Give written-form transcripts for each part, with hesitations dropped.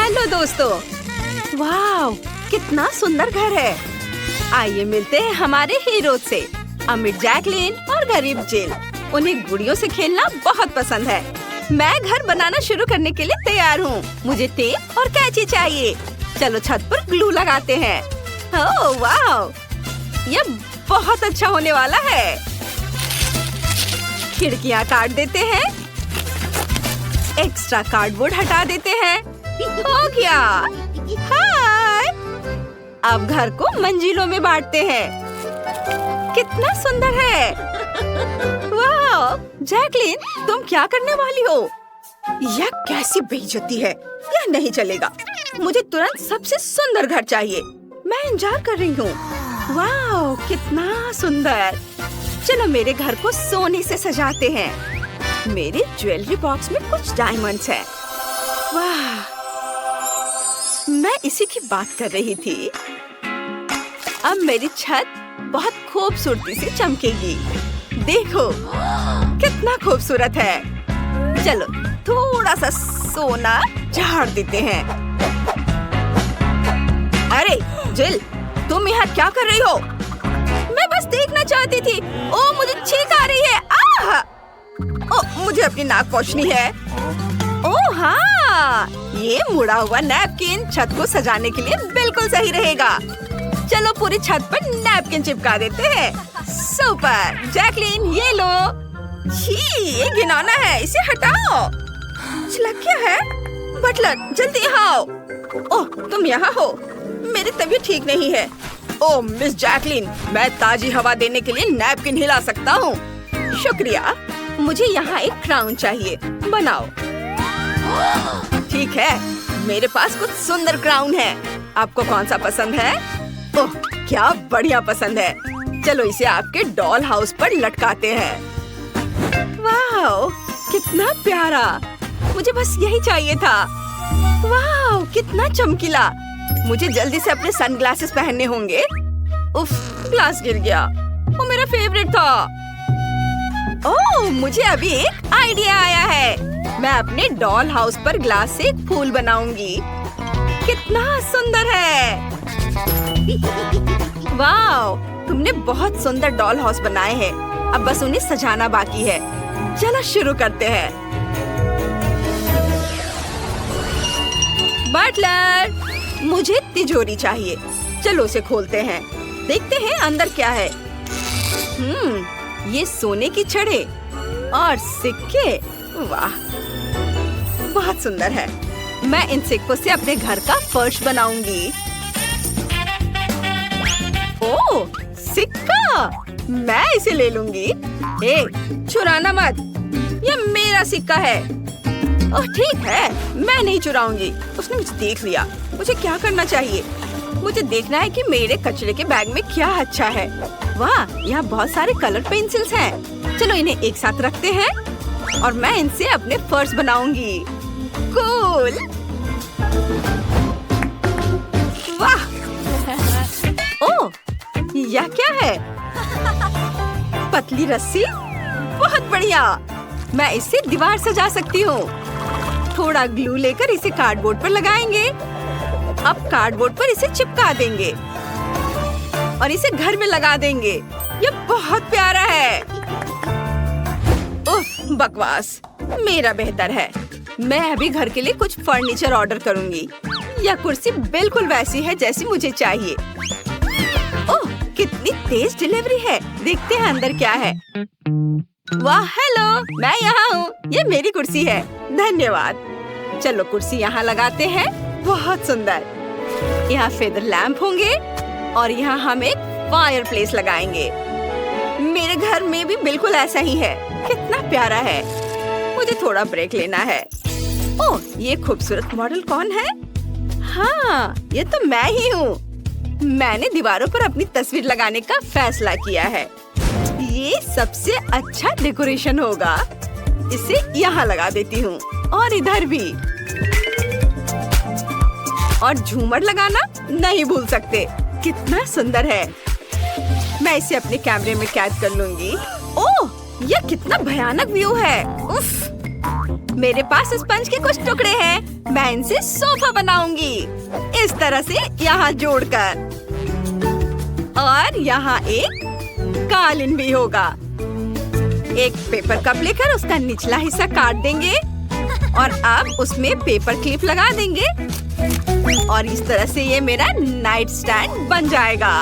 Hello दोस्तों, वाह कितना सुंदर घर है। आइए मिलते हैं हमारे हीरो से, अमीर जैकलिन और गरीब जिल। उन्हें गुड़ियों से खेलना बहुत पसंद है। मैं घर बनाना शुरू करने के लिए तैयार हूँ। मुझे टेप और कैंची चाहिए। चलो छत पर ग्लू लगाते हैं। ओह वाह, यह बहुत अच्छा होने वाला है। खिड़कियाँ काट देते हैं। एक्स्ट्रा कार्डबोर्ड हटा देते हैं। हो गया। हाय, अब घर को मंजिलों में बांटते हैं। कितना सुंदर है। वाह, जैकलिन तुम क्या करने वाली हो? यह कैसी बेइज्जती है। यह नहीं चलेगा। मुझे तुरंत सबसे सुंदर घर चाहिए। मैं इंतजार कर रही हूँ। वाह कितना सुंदर। चलो मेरे घर को सोने से सजाते हैं। मेरे ज्वेलरी बॉक्स में कुछ डायमंड्स हैं। वाह, मैं इसी की बात कर रही थी। अब मेरी छत बहुत खूबसूरती से चमकेगी। देखो कितना खूबसूरत है। चलो थोड़ा सा सोना झाड़ देते हैं। अरे जिल, तुम यहाँ क्या कर रही हो? मैं बस देखना चाहती थी। ओह मुझे छींक आ रही है। आह! ओह मुझे अपनी नाक पोंछनी है। ओह हाँ, ये मुड़ा हुआ नैपकिन छत को सजाने के लिए बिल्कुल सही रहेगा। चलो पूरी छत पर नैपकिन चिपका देते हैं। सुपर। जैकलिन ये लो। छी, ये घिनौना है, इसे हटाओ। छिलक क्या है? बटलर जल्दी यहाँ आओ। ओह तुम यहाँ हो। मेरी तबीयत ठीक नहीं है। ओह मिस जैकलिन, मैं ताजी हवा देने के लिए नैपकिन हिला सकता हूँ। शुक्रिया। मुझे यहाँ एक क्राउन चाहिए। बनाओ। ठीक है, मेरे पास कुछ सुंदर क्राउन है। आपको कौन सा पसंद है? ओह क्या बढ़िया पसंद है। चलो इसे आपके डॉल हाउस पर लटकाते हैं। वाह कितना प्यारा। मुझे बस यही चाहिए था। वाह कितना चमकीला। मुझे जल्दी से अपने सनग्लासेस पहनने होंगे। उफ, ग्लास गिर गया। वो मेरा फेवरेट था। ओह मुझे अभी एक आइडिया आया है। मैं अपने डॉल हाउस पर ग्लास से एक फूल बनाऊंगी। कितना सुंदर है। वाह, तुमने बहुत सुंदर डॉल हाउस बनाए हैं। अब बस उन्हें सजाना बाकी है। चलो शुरू करते हैं। बटलर, मुझे तिजोरी चाहिए। चलो उसे खोलते हैं। देखते हैं अंदर क्या है। ये सोने की छड़े और सिक्के। वाह बहुत सुंदर है। मैं इन सिक्कों से अपने घर का फर्श बनाऊंगी। ओह सिक्का, मैं इसे ले लूंगी। ए, चुराना मत, यह मेरा सिक्का है। ओह ठीक है, मैं नहीं चुराऊंगी। उसने मुझे देख लिया। मुझे क्या करना चाहिए? मुझे देखना है कि मेरे कचरे के बैग में क्या अच्छा है। वाह, यहाँ बहुत सारे कलर पेंसिल्स हैं। चलो इन्हें एक साथ रखते हैं और मैं इनसे अपने फर्श बनाऊंगी। कूल। वाह। ओह, यह क्या है? पतली रस्सी, बहुत बढ़िया। मैं इससे दीवार सजा सकती हूँ। थोड़ा ग्लू लेकर इसे कार्डबोर्ड पर लगाएंगे। अब कार्डबोर्ड पर इसे चिपका देंगे और इसे घर में लगा देंगे। यह बहुत प्यारा है। उफ, बकवास, मेरा बेहतर है। मैं अभी घर के लिए कुछ फर्नीचर ऑर्डर करूंगी। यह कुर्सी बिल्कुल वैसी है जैसी मुझे चाहिए। ओह, कितनी तेज डिलीवरी है। देखते हैं अंदर क्या है। वाह हेलो, मैं यहाँ हूँ। ये मेरी कुर्सी है। धन्यवाद। चलो कुर्सी यहाँ लगाते हैं। बहुत सुंदर। यहाँ फेदर लैंप होंगे और यहाँ हम एक फायर प्लेस लगाएंगे। मेरे घर में भी बिल्कुल ऐसा ही है। कितना प्यारा है। मुझे थोड़ा ब्रेक लेना है। ओह, ये खूबसूरत मॉडल कौन है? हाँ, ये तो मैं ही हूँ। मैंने दीवारों पर अपनी तस्वीर लगाने का फैसला किया है। ये सबसे अच्छा डेकोरेशन होगा। इसे यहाँ लगा देती हूँ और इधर भी। और झूमर लगाना नहीं भूल सकते। कितना सुंदर है। मैं इसे अपने कैमरे में कैद कर लूंगी। ओह, यह कितना भयानक व्यू है। उफ। मेरे पास स्पंज के कुछ टुकड़े हैं। मैं इनसे सोफा बनाऊंगी, इस तरह से यहाँ जोड़कर। और यहाँ एक कालीन भी होगा। एक पेपर कप लेकर उसका निचला हिस्सा काट देंगे और अब उसमें पेपर क्लिप लगा देंगे और इस तरह से ये मेरा नाइट स्टैंड बन जाएगा।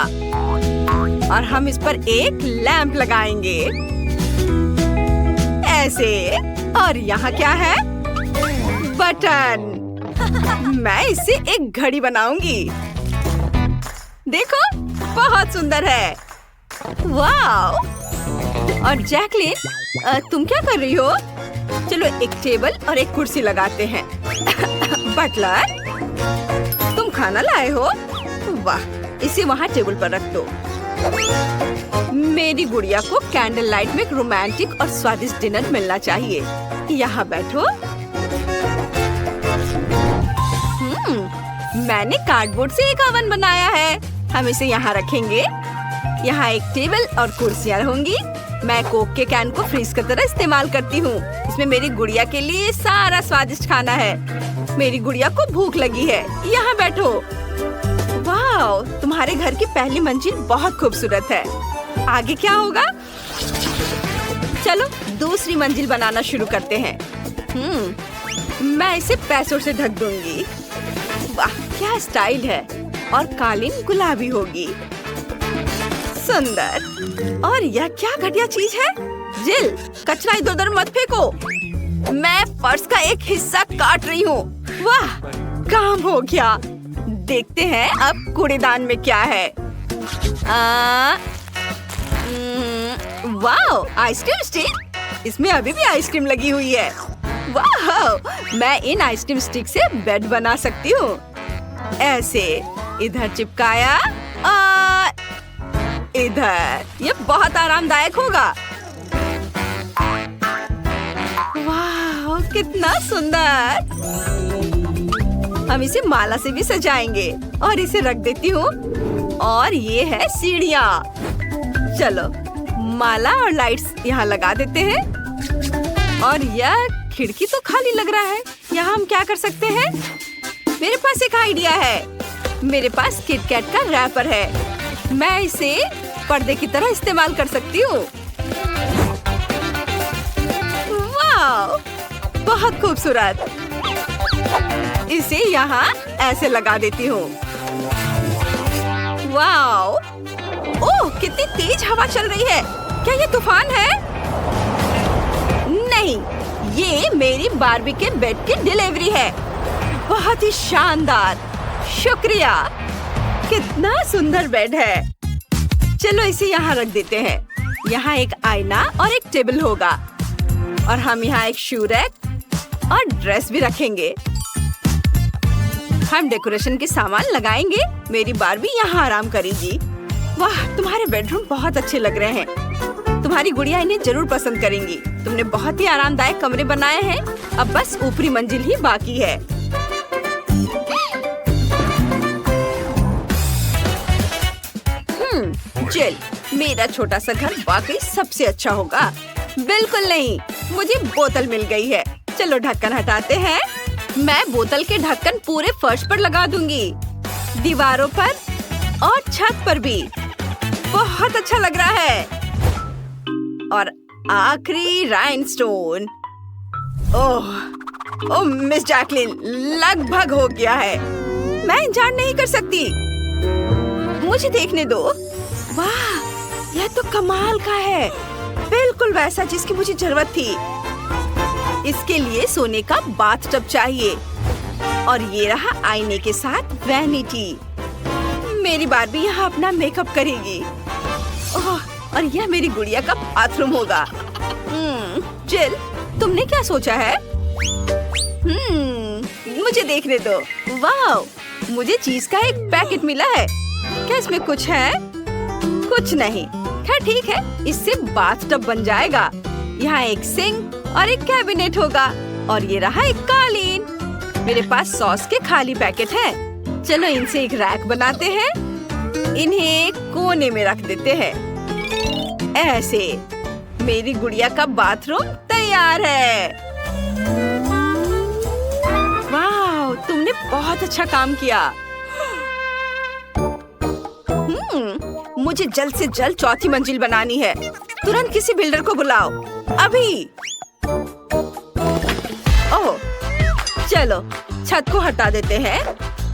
और हम इस पर एक लैंप लगाएंगे ऐसे। और यहाँ क्या है? बटन। मैं इससे एक घड़ी बनाऊंगी। देखो, बहुत सुंदर है। वाव! और जैकलिन, तुम क्या कर रही हो? चलो एक टेबल और एक कुर्सी लगाते हैं। बटलर, तुम खाना लाए हो? वाह, इसे वहाँ टेबल पर रख दो। मेरी गुड़िया को कैंडल लाइट में एक रोमांटिक और स्वादिष्ट डिनर मिलना चाहिए। यहाँ बैठो। मैंने कार्डबोर्ड से एक ओवन बनाया है। हम इसे यहाँ रखेंगे। यहाँ एक टेबल और कुर्सियाँ होंगी। मैं कोक के कैन को फ्रीज की तरह इस्तेमाल करती हूँ। इसमें मेरी गुड़िया के लिए सारा स्वादिष्ट खाना है। मेरी गुड़िया को भूख लगी है। यहाँ बैठो। वाह, तुम्हारे घर की पहली मंजिल बहुत खूबसूरत है। आगे क्या होगा? चलो दूसरी मंजिल बनाना शुरू करते हैं। मैं इसे पैसों से ढक दूंगी। वाह, क्या स्टाइल है। और कालीन गुलाबी होगी। सुंदर। और यह क्या घटिया चीज है? जिल, कचरा इधर उधर मत फेंको। मैं फर्श का एक हिस्सा काट रही हूँ। वाह, काम हो गया। देखते हैं अब कूड़ेदान में क्या है। वाह, आइसक्रीम स्टिक। इसमें अभी भी आइसक्रीम लगी हुई है। वाह, मैं इन आइसक्रीम स्टिक से बेड बना सकती हूँ। ऐसे इधर चिपकाया और इधर। ये बहुत आरामदायक होगा। वाह, कितना सुंदर। हम इसे माला से भी सजाएंगे और इसे रख देती हूँ। और ये है सीढ़ियाँ। चलो माला और लाइट्स यहाँ लगा देते हैं। और यह खिड़की तो खाली लग रहा है। यहाँ हम क्या कर सकते हैं? मेरे पास एक आइडिया है। मेरे पास किटकैट का रैपर है। मैं इसे पर्दे की तरह इस्तेमाल कर सकती हूँ। वाह, बहुत खूबसूरत। इसे यहाँ ऐसे लगा देती हूँ। वाह, ओह, कितनी तेज हवा चल रही है। क्या ये तूफान है? नहीं, ये मेरी बार्बी के बेड की डिलीवरी है। बहुत ही शानदार। शुक्रिया। कितना सुंदर बेड है। चलो इसे यहाँ रख देते हैं। यहाँ एक आईना और एक टेबल होगा। और हम यहाँ एक शू रैक और ड्रेस भी रखेंगे। हम डेकोरेशन के सामान लगाएंगे। मेरी बार्बी यहाँ आराम करेगी। वाह, तुम्हारे बेडरूम बहुत अच्छे लग रहे हैं। तुम्हारी गुड़िया इन्हें जरूर पसंद करेंगी। तुमने बहुत ही आरामदायक कमरे बनाए हैं। अब बस ऊपरी मंजिल ही बाकी है। चल, मेरा छोटा सा घर वाकई सबसे अच्छा होगा। बिल्कुल नहीं, मुझे बोतल मिल गई है। चलो ढक्कन हटाते हैं। मैं बोतल के ढक्कन पूरे फर्श पर लगा दूंगी, दीवारों पर और छत पर भी। बहुत अच्छा लग रहा है। और आखिरी राइनस्टोन। ओह मिस जैकलिन, लगभग हो गया है। मैं इंतजार नहीं कर सकती। मुझे देखने दो। वाह, यह तो कमाल का है। बिल्कुल वैसा जिसकी मुझे जरूरत थी। इसके लिए सोने का बाथटब चाहिए। और ये रहा आईने के साथ वैनिटी। मेरी बार्बी यहाँ अपना मेकअप करेगी। ओह, और यह मेरी गुड़िया का बाथरूम होगा। जिल, तुमने क्या सोचा है? मुझे देखने दो। वाह, मुझे चीज का एक पैकेट मिला है। क्या इसमें कुछ है? कुछ नहीं। खैर ठीक है, इससे बाथटब बन जाएगा। यहाँ एक सिंक और एक कैबिनेट होगा। और ये रहा एक कालीन। मेरे पास सॉस के खाली पैकेट हैं। चलो इनसे एक रैक बनाते हैं। इन्हें कोने में रख देते हैं। ऐसे मेरी गुड़िया का बाथरूम तैयार है। तुमने बहुत अच्छा काम किया। मुझे जल्द से जल्द चौथी मंजिल बनानी है। तुरंत किसी बिल्डर को बुलाओ, अभी। ओह, चलो छत को हटा देते हैं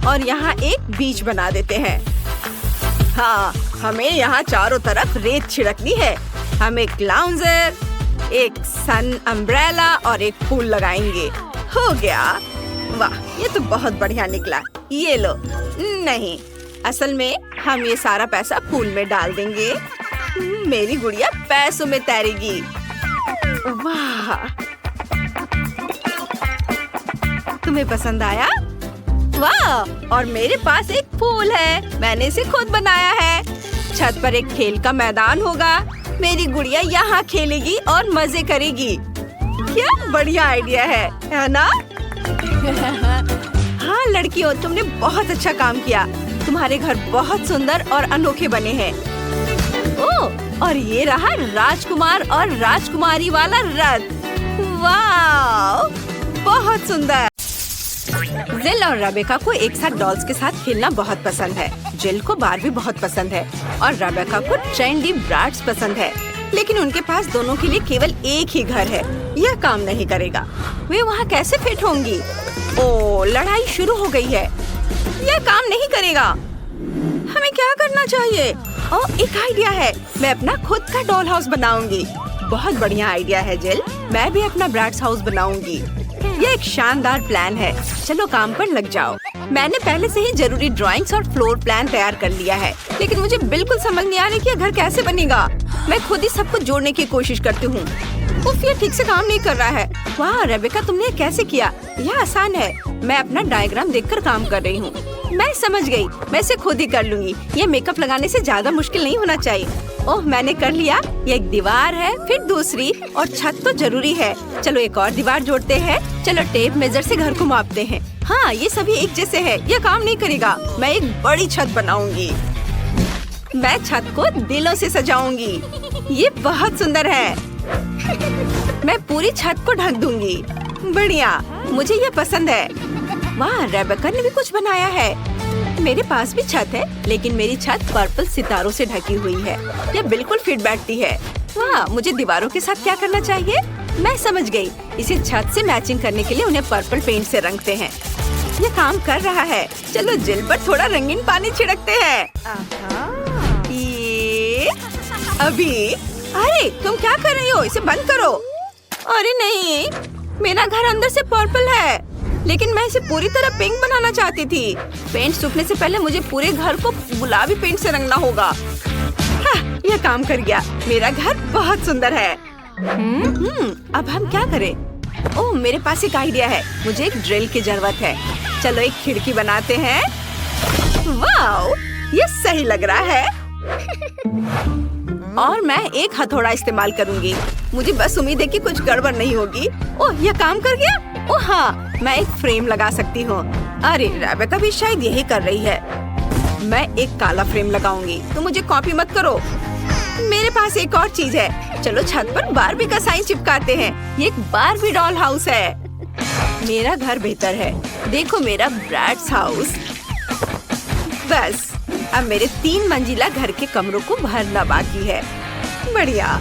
और यहाँ एक बीच बना देते हैं। हाँ, हमें यहाँ चारों तरफ रेत छिड़कनी है। हम एक लाउंजर, एक सन अम्ब्रेला और एक फूल लगाएंगे। हो गया। वाह, ये तो बहुत बढ़िया निकला। ये लो। नहीं, असल में हम ये सारा पैसा फूल में डाल देंगे। मेरी गुड़िया पैसों में तैरेगी। वाह, तुम्हें पसंद आया? वाह, और मेरे पास एक फूल है, मैंने इसे खुद बनाया है। छत पर एक खेल का मैदान होगा। मेरी गुड़िया यहाँ खेलेगी और मजे करेगी। क्या बढ़िया आइडिया है ना? हाँ लड़कियों, तुमने बहुत अच्छा काम किया। तुम्हारे घर बहुत सुंदर और अनोखे बने हैं। ओह, और ये रहा राजकुमार और राजकुमारी वाला रथ। वाह, बहुत सुंदर। जिल और रेबेका को एक साथ डॉल्स के साथ खेलना बहुत पसंद है। जिल को बारबी बहुत पसंद है और रेबेका को ट्रेंडी ब्राट्स पसंद है। लेकिन उनके पास दोनों के लिए केवल एक ही घर है। यह काम नहीं करेगा। वे वहाँ कैसे फिट होंगी? ओह, लड़ाई शुरू हो गई है। यह काम नहीं करेगा। हमें क्या करना चाहिए? ओह, एक आइडिया है। मैं अपना खुद का डॉल हाउस बनाऊंगी। बहुत बढ़िया आइडिया है जिल। मैं भी अपना ब्राट्स हाउस बनाऊंगी। यह एक शानदार प्लान है। चलो काम पर लग जाओ। मैंने पहले से ही जरूरी ड्राइंग्स और फ्लोर प्लान तैयार कर लिया है, लेकिन मुझे बिल्कुल समझ नहीं आ रही कि यह घर कैसे बनेगा। मैं खुद ही सब कुछ जोड़ने की कोशिश करती हूँ। उफ, ये ठीक से काम नहीं कर रहा है। वाह रेबेका, तुमने कैसे किया? यह आसान है। मैं अपना डायग्राम देखकर काम कर रही हूँ। मैं समझ गई। मैं इसे खुद ही कर लूंगी। ये मेकअप लगाने से ज्यादा मुश्किल नहीं होना चाहिए। ओह, मैंने कर लिया। ये एक दीवार है, फिर दूसरी और छत तो जरूरी है। चलो एक और दीवार जोड़ते हैं। चलो टेप मेजर से घर को मापते हैं। हाँ, ये सभी एक जैसे है। यह काम नहीं करेगा। मैं एक बड़ी छत बनाऊंगी। मैं छत को दिलों से सजाऊंगी। ये बहुत सुंदर है। मैं पूरी छत को ढक दूंगी। बढ़िया, मुझे ये पसंद है। वाह, रेबेका ने भी कुछ बनाया है। मेरे पास भी छत है, लेकिन मेरी छत पर्पल सितारों से ढकी हुई है। यह बिल्कुल फिट बैठती है। वाह, मुझे दीवारों के साथ क्या करना चाहिए? मैं समझ गई। इसे छत से मैचिंग करने के लिए उन्हें पर्पल पेंट से रंगते हैं। यह काम कर रहा है। चलो जिल पर थोड़ा रंगीन पानी छिड़कते हैं। ये अभी। अरे तुम क्या कर रही हो? इसे बंद करो। अरे नहीं, मेरा घर अंदर से पर्पल है, लेकिन मैं इसे पूरी तरह पिंक बनाना चाहती थी। पेंट सूखने से पहले मुझे पूरे घर को गुलाबी पेंट से रंगना होगा। हाँ, यह काम कर गया। मेरा घर बहुत सुंदर है। अब हम क्या करें? ओह, मेरे पास एक आइडिया है। मुझे एक ड्रिल की जरूरत है। चलो एक खिड़की बनाते हैं। वाह, ये सही लग रहा है। और मैं एक हथौड़ा इस्तेमाल करूंगी। मुझे बस उम्मीद है कि कुछ गड़बड़ नहीं होगी। ओह, यह काम कर गया। ओह हाँ, मैं एक फ्रेम लगा सकती हूँ। अरे रेबेका भी शायद यही कर रही है। मैं एक काला फ्रेम लगाऊंगी, तो मुझे कॉपी मत करो। मेरे पास एक और चीज है। चलो छत पर बारबी का साइन चिपकाते हैं। ये एक बारबी डॉल हाउस है। मेरा घर बेहतर है। देखो मेरा ब्रैट्स हाउस। बस अब मेरे 3 मंजिला घर के कमरों को भरना बाकी है। बढ़िया।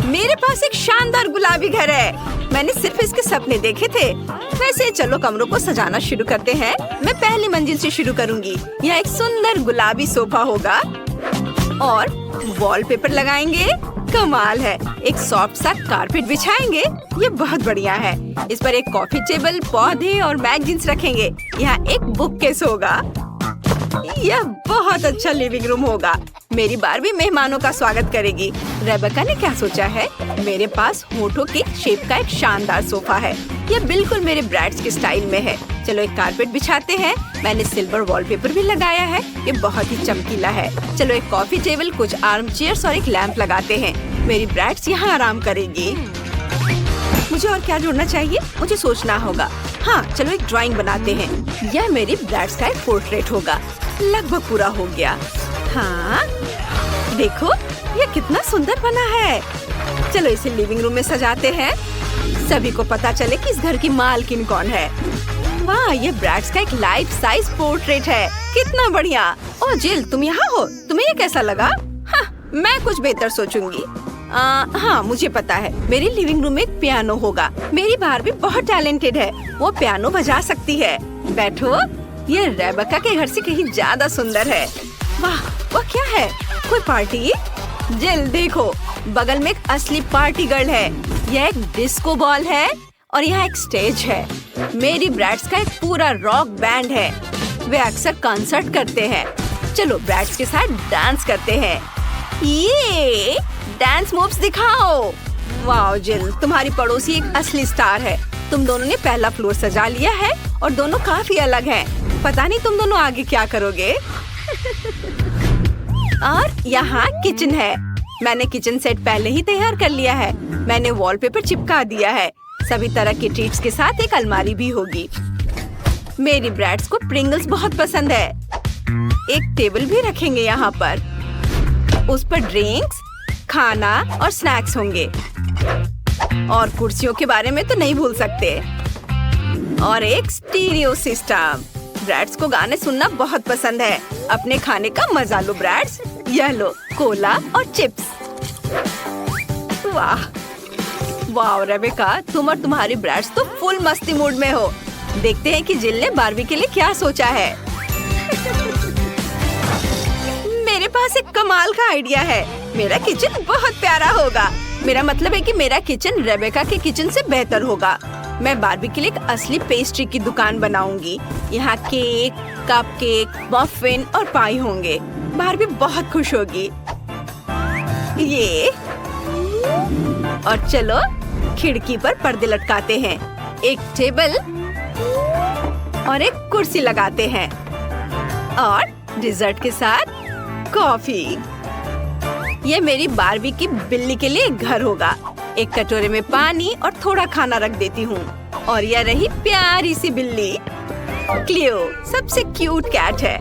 मेरे पास एक शानदार गुलाबी घर है। मैंने सिर्फ इसके सपने देखे थे। वैसे चलो कमरों को सजाना शुरू करते हैं। मैं पहली मंजिल से शुरू करूंगी। यहाँ एक सुंदर गुलाबी सोफा होगा और वॉलपेपर लगाएंगे। कमाल है। एक सॉफ्ट सा कारपेट बिछाएंगे। ये बहुत बढ़िया है। इस पर एक कॉफी टेबल, पौधे और मैगजीन्स रखेंगे। यहाँ एक बुक केस होगा। यह बहुत अच्छा लिविंग रूम होगा। मेरी बारबी मेहमानों का स्वागत करेगी। रेबेका ने क्या सोचा है? मेरे पास होठों के शेप का एक शानदार सोफा है। यह बिल्कुल मेरे ब्रैट्स के स्टाइल में है। चलो एक कारपेट बिछाते हैं। मैंने सिल्वर वॉलपेपर भी लगाया है। ये बहुत ही चमकीला है। चलो एक कॉफी टेबल, कुछ आर्म चेयर्स और एक लैंप लगाते हैं। मेरी ब्रैट्स यहाँ आराम करेगी। मुझे और क्या जोड़ना चाहिए? मुझे सोचना होगा। हाँ, चलो एक ड्राइंग बनाते हैं। यह मेरी ब्रैट्स का एक पोर्ट्रेट होगा। लगभग पूरा हो गया। हाँ, देखो ये कितना सुंदर बना है। चलो इसे लिविंग रूम में सजाते हैं। सभी को पता चले कि इस घर की मालकिन कौन है। ये ब्रैड्स का एक लाइफ साइज पोर्ट्रेट है। कितना बढ़िया। ओह जिल, तुम यहाँ हो? तुम्हें ये कैसा लगा? हाँ, मैं कुछ बेहतर सोचूंगी। हाँ, मुझे पता है, मेरी लिविंग रूम में एक पियानो होगा। मेरी बारबी बहुत टैलेंटेड है, वो पियानो बजा सकती है। बैठो, ये रेबेका के घर से कहीं ज्यादा सुंदर है। वाह, वह क्या है? कोई पार्टी? जिल देखो, बगल में एक असली पार्टी गर्ल है। यह एक डिस्को बॉल है और यहाँ एक स्टेज है। मेरी ब्रैड्स का एक पूरा रॉक बैंड है। वे अक्सर कॉन्सर्ट करते हैं। चलो ब्रैड्स के साथ डांस करते हैं। ये डांस मूव्स दिखाओ। वाह जिल, तुम्हारी पड़ोसी एक असली स्टार है। तुम दोनों ने पहला फ्लोर सजा लिया है और दोनों काफी अलग हैं। पता नहीं तुम दोनों आगे क्या करोगे। और यहाँ किचन है। मैंने किचन सेट पहले ही तैयार कर लिया है। मैंने वॉलपेपर चिपका दिया है। सभी तरह के ट्रीट्स के साथ एक अलमारी भी होगी। मेरी ब्रैड्स को प्रिंगल्स बहुत पसंद है। एक टेबल भी रखेंगे यहाँ पर। उस पर ड्रिंक्स, खाना और स्नैक्स होंगे। और कुर्सियों के बारे में तो नहीं भूल सकते। और एक स्टीरियो सिस्टम। ब्रैड्स को गाने सुनना बहुत पसंद है। अपने खाने का मजा लो ब्रैड्स। यह लो कोला और चिप्स। वाह वाह रेबेका, तुम और तुम्हारी ब्रैड्स तो फुल मस्ती मूड में हो। देखते हैं कि जिल ने बारबी के लिए क्या सोचा है। मेरे पास एक कमाल का आइडिया है। मेरा किचन बहुत प्यारा होगा। मेरा मतलब है कि मेरा किचन रेबेका के किचन से बेहतर होगा। मैं बारबी के लिए एक असली पेस्ट्री की दुकान बनाऊंगी। यहाँ केक, कपकेक, मफिन और पाई होंगे। बारबी बहुत खुश होगी। ये और चलो खिड़की पर पर्दे लटकाते हैं। एक टेबल और एक कुर्सी लगाते हैं और डिजर्ट के साथ कॉफी। ये मेरी बारबी की बिल्ली के लिए एक घर होगा। एक कटोरे में पानी और थोड़ा खाना रख देती हूँ। और यह रही प्यारी सी बिल्ली क्लियो, सबसे क्यूट कैट है।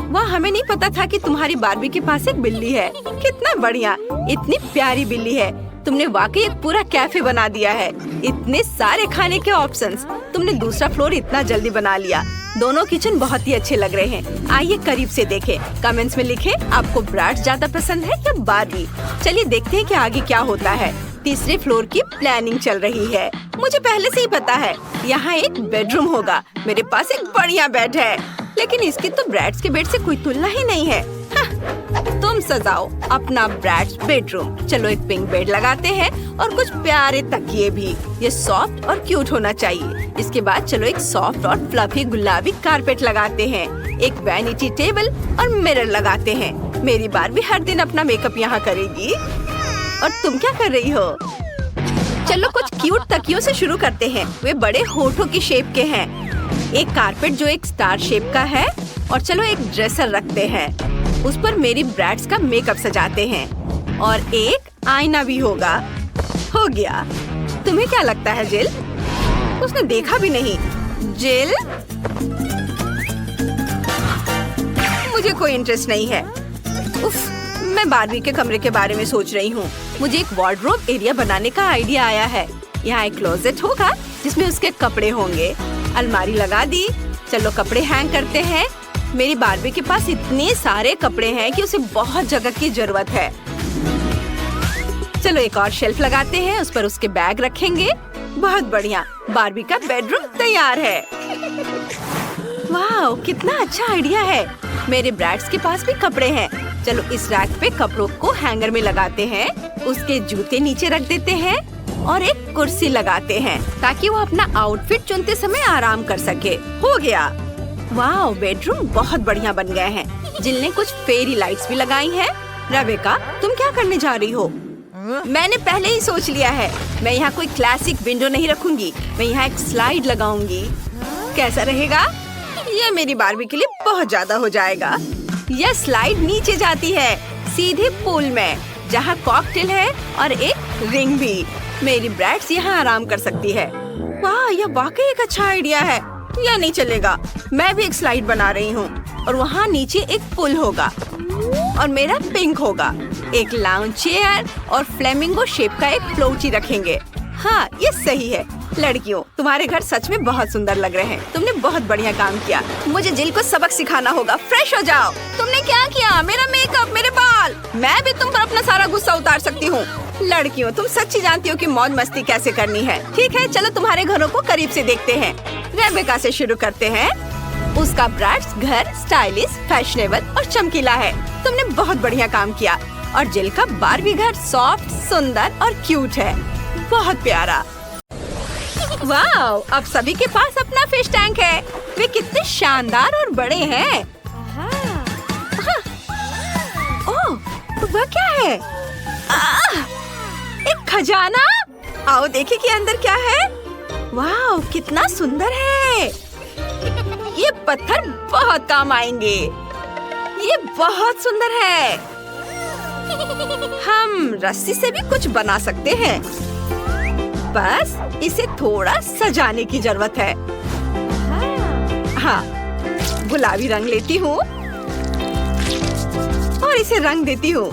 वाह, हमें नहीं पता था कि तुम्हारी बारबी के पास एक बिल्ली है। कितना बढ़िया, इतनी प्यारी बिल्ली है। तुमने वाकई एक पूरा कैफे बना दिया है। इतने सारे खाने के ऑप्शंस। तुमने दूसरा फ्लोर इतना जल्दी बना लिया। दोनों किचन बहुत ही अच्छे लग रहे हैं। आइए करीब से देखें। कमेंट्स में लिखें आपको ब्रैड्स ज्यादा पसंद है या बारबी। चलिए देखते हैं कि आगे क्या होता है। तीसरे फ्लोर की प्लानिंग चल रही है। मुझे पहले से ही पता है यहाँ एक बेडरूम होगा। मेरे पास एक बढ़िया बेड है, लेकिन इसकी तो ब्रैड्स के बेड से कोई तुलना ही नहीं है। तुम सजाओ अपना ब्रैड्स बेडरूम। चलो एक पिंक बेड लगाते हैं और कुछ प्यारे तकिए भी। ये सॉफ्ट और क्यूट होना चाहिए। इसके बाद चलो एक सॉफ्ट और फ्लफी गुलाबी कारपेट लगाते हैं। एक वैनिटी टेबल और मिरर लगाते हैं। मेरी बारबी हर दिन अपना मेकअप यहाँ करेगी। और तुम क्या कर रही हो? चलो कुछ क्यूट तकियों से शुरू करते हैं। वे बड़े होठों की शेप के हैं। एक कारपेट जो एक स्टार शेप का है। और चलो एक ड्रेसर रखते हैं। उस पर मेरी ब्रैड्स का मेकअप सजाते हैं। और एक आईना भी होगा। हो गया। तुम्हें क्या लगता है जिल? उसने देखा भी नहीं। जिल, मुझे कोई इंटरेस्ट नहीं है। उफ, मैं बारबी के कमरे के बारे में सोच रही हूँ। मुझे एक वार्डरोब एरिया बनाने का आइडिया आया है। यहाँ एक क्लोजेट होगा जिसमें उसके कपड़े होंगे। अलमारी लगा दी। चलो कपड़े हैंग करते हैं। मेरी बारबी के पास इतने सारे कपड़े हैं कि उसे बहुत जगह की जरूरत है। चलो एक और शेल्फ लगाते हैं। उस पर उसके बैग रखेंगे। बहुत बढ़िया, बारबी का बेडरूम तैयार है। वाह, कितना अच्छा आइडिया है। मेरे ब्रैड्स के पास भी कपड़े हैं। चलो इस रैक पे कपड़ों को हैंगर में लगाते हैं। उसके जूते नीचे रख देते हैं और एक कुर्सी लगाते हैं ताकि वो अपना आउटफिट चुनते समय आराम कर सके। हो गया। वाह, बेडरूम बहुत बढ़िया बन गए हैं। जिल ने कुछ फेरी लाइट्स भी लगाई हैं। रेबेका, तुम क्या करने जा रही हो? मैंने पहले ही सोच लिया है। मैं यहाँ कोई क्लासिक विंडो नहीं रखूंगी। मैं यहाँ एक स्लाइड लगाऊंगी। कैसा रहेगा? ये मेरी बारबी के लिए बहुत ज्यादा हो जाएगा। यह स्लाइड नीचे जाती है सीधे पूल में, जहाँ कॉकटेल है और एक रिंग भी। मेरी ब्रैड्स यहाँ आराम कर सकती है। वाह, यह वाकई एक अच्छा आइडिया है। यह नहीं चलेगा। मैं भी एक स्लाइड बना रही हूँ और वहाँ नीचे एक पुल होगा और मेरा पिंक होगा। एक लाउंज चेयर और फ्लेमिंगो शेप का एक फ्लोटी रखेंगे। हाँ, ये सही है। लड़कियों, तुम्हारे घर सच में बहुत सुंदर लग रहे हैं। तुमने बहुत बढ़िया काम किया। मुझे जिल को सबक सिखाना होगा। फ्रेश हो जाओ। तुमने क्या किया? मेरा मेकअप, मेरे बाल। मैं भी तुम पर अपना सारा गुस्सा उतार सकती हूँ। लड़कियों, तुम सच्ची जानती हो कि मौज मस्ती कैसे करनी है। ठीक है, चलो तुम्हारे घरों को करीब से देखते हैं। रेबेका से शुरू करते हैं। उसका ब्राइड्स घर स्टाइलिश, फैशनेबल और चमकीला है। तुमने बहुत बढ़िया काम किया। और जिल का बारबी घर सॉफ्ट, सुंदर और क्यूट है। बहुत प्यारा। वाओ, अब सभी के पास अपना फिश टैंक है। वे कितने शानदार और बड़े हैं। ओह, वह क्या है? एक खजाना। आओ देखें कि अंदर क्या है। वाओ, कितना सुंदर है। ये पत्थर बहुत काम आएंगे। ये बहुत सुंदर है। हम रस्सी से भी कुछ बना सकते हैं। बस इसे थोड़ा सजाने की जरूरत है। हाँ, गुलाबी रंग लेती हूँ और इसे रंग देती हूँ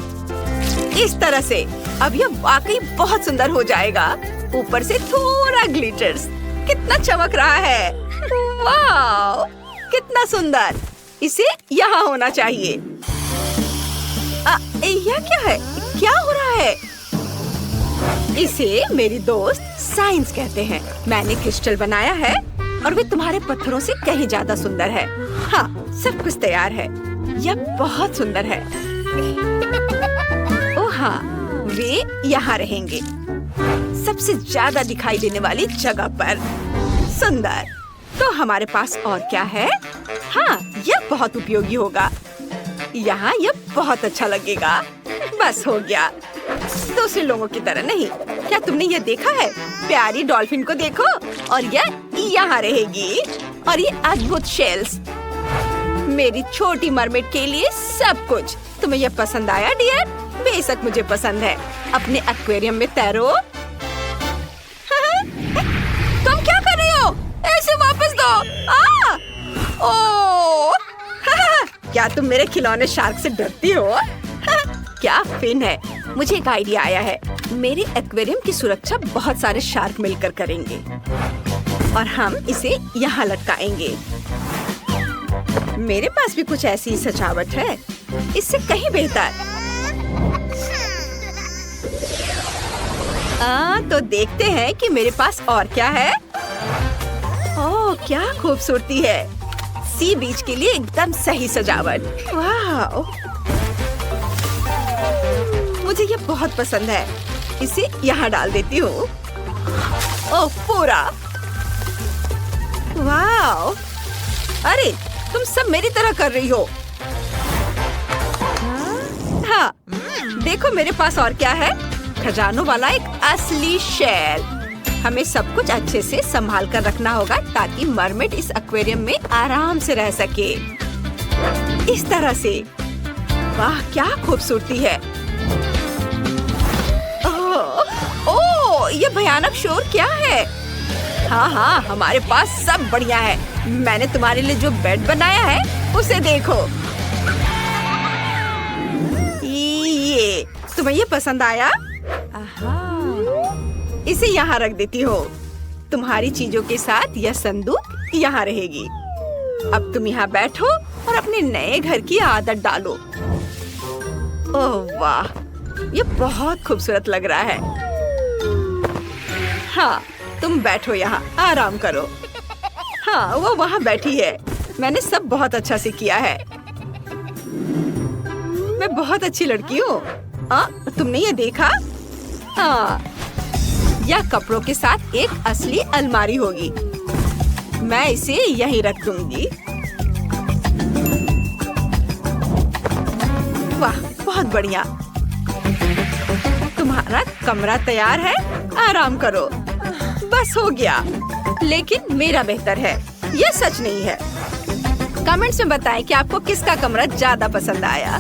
इस तरह से। अब यह वाकई बहुत सुंदर हो जाएगा। ऊपर से थोड़ा ग्लिटर्स। कितना चमक रहा है। वाह, कितना सुंदर। इसे यहाँ होना चाहिए। यह क्या है? क्या हो रहा है? इसे मेरी दोस्त साइंस कहते हैं। मैंने क्रिस्टल बनाया है और वे तुम्हारे पत्थरों से कहीं ज्यादा सुंदर है। हाँ, सब कुछ तैयार है। यह बहुत सुंदर है। ओह हाँ, वे यहाँ रहेंगे, सबसे ज्यादा दिखाई देने वाली जगह पर। सुंदर। तो हमारे पास और क्या है? हाँ, यह बहुत उपयोगी होगा। यहाँ यह बहुत अच्छा लगेगा। बस हो गया। दूसरे लोगों की तरह नहीं। क्या तुमने ये देखा है? प्यारी डॉल्फिन को देखो। और यह यहाँ रहेगी। और ये अद्भुत शेल्स। मेरी छोटी मरमेड के लिए सब कुछ। तुम्हें यह पसंद आया डियर? बेशक मुझे पसंद है। अपने एक्वेरियम में तैरो। तुम क्या कर रही हो? ऐसे वापस दो। ओह, क्या तुम मेरे खिलौने शार्क से डरती हो? क्या फिन है। मुझे एक आइडिया आया है। मेरे एक्वेरियम की सुरक्षा बहुत सारे शार्क मिलकर करेंगे और हम इसे यहाँ लटकाएंगे। मेरे पास भी कुछ ऐसी सजावट है, इससे कहीं बेहतर। तो देखते हैं कि मेरे पास और क्या है। ओह, क्या खूबसूरती है। सी बीच के लिए एकदम सही सजावट। वाह, मुझे ये बहुत पसंद है। इसे यहाँ डाल देती हूँ। ओह, पूरा। वाह, अरे तुम सब मेरी तरह कर रही हो। हाँ, देखो मेरे पास और क्या है। खजानों वाला एक असली शेल। हमें सब कुछ अच्छे से संभाल कर रखना होगा ताकि मरमेड इस एक्वेरियम में आराम से रह सके। इस तरह से। वाह, क्या खूबसूरती है। ओह, ये भयानक शोर क्या है? हाँ हाँ, हमारे पास सब बढ़िया है। मैंने तुम्हारे लिए जो बेड बनाया है उसे देखो। ये तुम्हें ये पसंद आया? इसे यहाँ रख देती हो। तुम्हारी चीजों के साथ यह संदूक यहाँ रहेगी। अब तुम यहाँ बैठो और अपने नए घर की आदत डालो। ओह वाह, ये बहुत खूबसूरत लग रहा है। हाँ, तुम बैठो यहाँ, आराम करो। हाँ, वो वहाँ बैठी है। मैंने सब बहुत अच्छा से किया है। मैं बहुत अच्छी लड़की हूँ। तुमने ये देखा? हाँ, यह कपड़ों के साथ एक असली अलमारी होगी। मैं इसे यहीं रख दूंगी। वाह, बहुत बढ़िया। तुम्हारा कमरा तैयार है, आराम करो। बस हो गया। लेकिन मेरा बेहतर है, यह सच नहीं है। कमेंट्स में बताएं कि आपको किसका कमरा ज्यादा पसंद आया।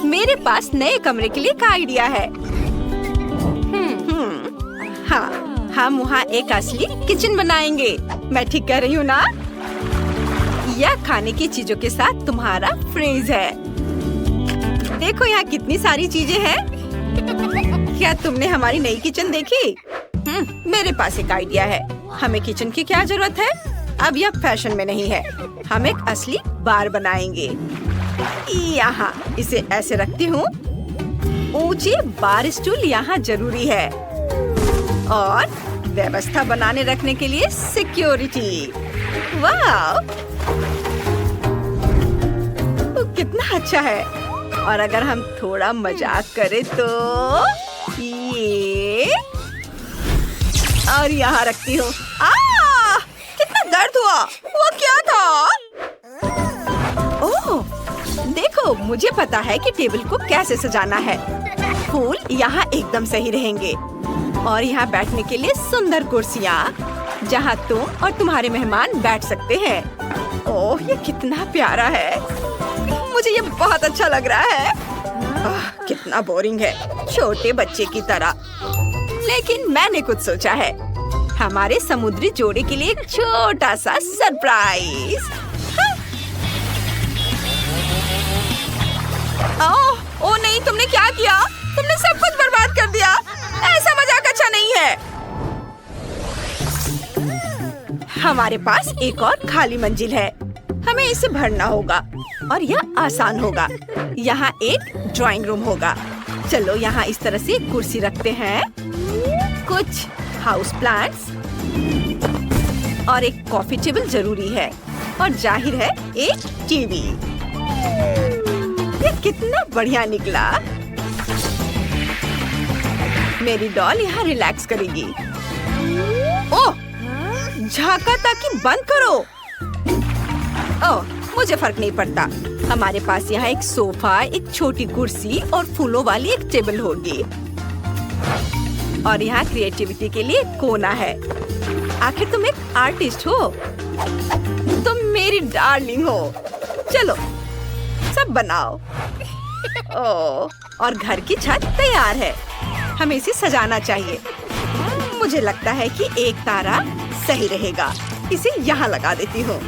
मेरे पास नए कमरे के लिए एक आइडिया है। हाँ, हम वहाँ एक असली किचन बनाएंगे। मैं ठीक कह रही हूँ ना? यह खाने की चीजों के साथ तुम्हारा फ्रिज है। देखो यहाँ कितनी सारी चीजें हैं। क्या तुमने हमारी नई किचन देखी? मेरे पास एक आइडिया है। हमें किचन की क्या जरूरत है? अब यह फैशन में नहीं है। हम एक असली बार बनाएंगे। यहाँ इसे ऐसे रखती हूँ। ऊंचे बार स्टूल यहाँ जरूरी है और व्यवस्था बनाने रखने के लिए सिक्योरिटी। वाह, कितना अच्छा है। और अगर हम थोड़ा मजाक करें तो ये और यहाँ रखती हूँ। कितना दर्द हुआ। वो क्या था? ओह, देखो, मुझे पता है कि टेबल को कैसे सजाना है। फूल यहाँ एकदम सही रहेंगे और यहाँ बैठने के लिए सुंदर कुर्सियाँ जहाँ तुम और तुम्हारे मेहमान बैठ सकते हैं। ओह, ये कितना प्यारा है। मुझे ये बहुत अच्छा लग रहा है। कितना बोरिंग है, छोटे बच्चे की तरह। लेकिन मैंने कुछ सोचा है। हमारे समुद्री जोड़े के लिए एक छोटा सा सरप्राइज। ओह नहीं, तुमने क्या किया? तुमने सब कुछ बर्बाद कर दिया। ऐसा मजाक अच्छा नहीं है। हमारे पास एक और खाली मंजिल है। हमें इसे भरना होगा और यह आसान होगा। यहाँ एक ड्राइंग रूम होगा। चलो यहाँ इस तरह से एक कुर्सी रखते हैं, कुछ हाउस प्लांट्स और एक कॉफी टेबल जरूरी है और जाहिर है एक टीवी। ये कितना बढ़िया निकला। मेरी डॉल यहाँ रिलैक्स करेगी। ओह, झांका ताकि बंद करो। ओह, मुझे फर्क नहीं पड़ता। हमारे पास यहाँ एक सोफा, एक छोटी कुर्सी और फूलों वाली एक टेबल होगी। और यहाँ क्रिएटिविटी के लिए कोना है। आखिर तुम एक आर्टिस्ट हो। तुम मेरी डार्लिंग हो। चलो सब बनाओ। ओह, और घर की छत तैयार है। हमें इसे सजाना चाहिए। मुझे लगता है कि एक तारा सही रहेगा। इसे यहाँ लगा देती हूँ।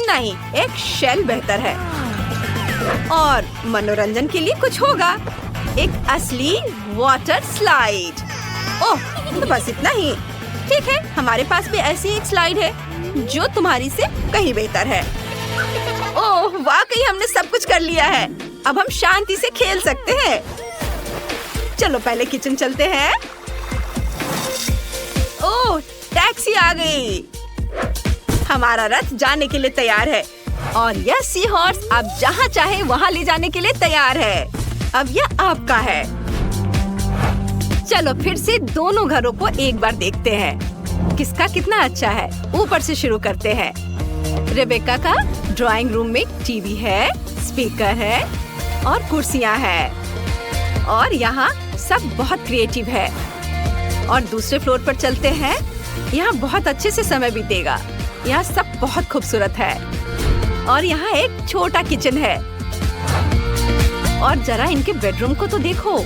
नहीं, एक शेल बेहतर है। और मनोरंजन के लिए कुछ होगा। एक असली वाटर स्लाइड। ओह, तो बस इतना ही। ठीक है, हमारे पास भी ऐसी एक स्लाइड है जो तुम्हारी से कहीं बेहतर है। ओह, वाकई हमने सब कुछ कर लिया है। अब हम शांति से खेल सकते हैं। चलो पहले किचन चलते हैं। ओह, टैक्सी आ गई। हमारा रथ जाने के लिए तैयार है और यह सी हॉर्स आप जहाँ चाहे वहाँ ले जाने के लिए तैयार है। अब यह आपका है। चलो फिर से दोनों घरों को एक बार देखते हैं। किसका कितना अच्छा है। ऊपर से शुरू करते हैं। रेबेका का ड्राइंग रूम में टीवी है, स्पीकर है और कुर्सियाँ हैं। और यहाँ सब बहुत क्रिएटिव है। और दूसरे फ्लोर पर चलते हैं। यहाँ बहुत अच्छे से समय बीतेगा। यहाँ सब बहुत खूबसूरत है। और यहाँ एक छोटा किचन है। और जरा इनके बेडरूम को तो देखो,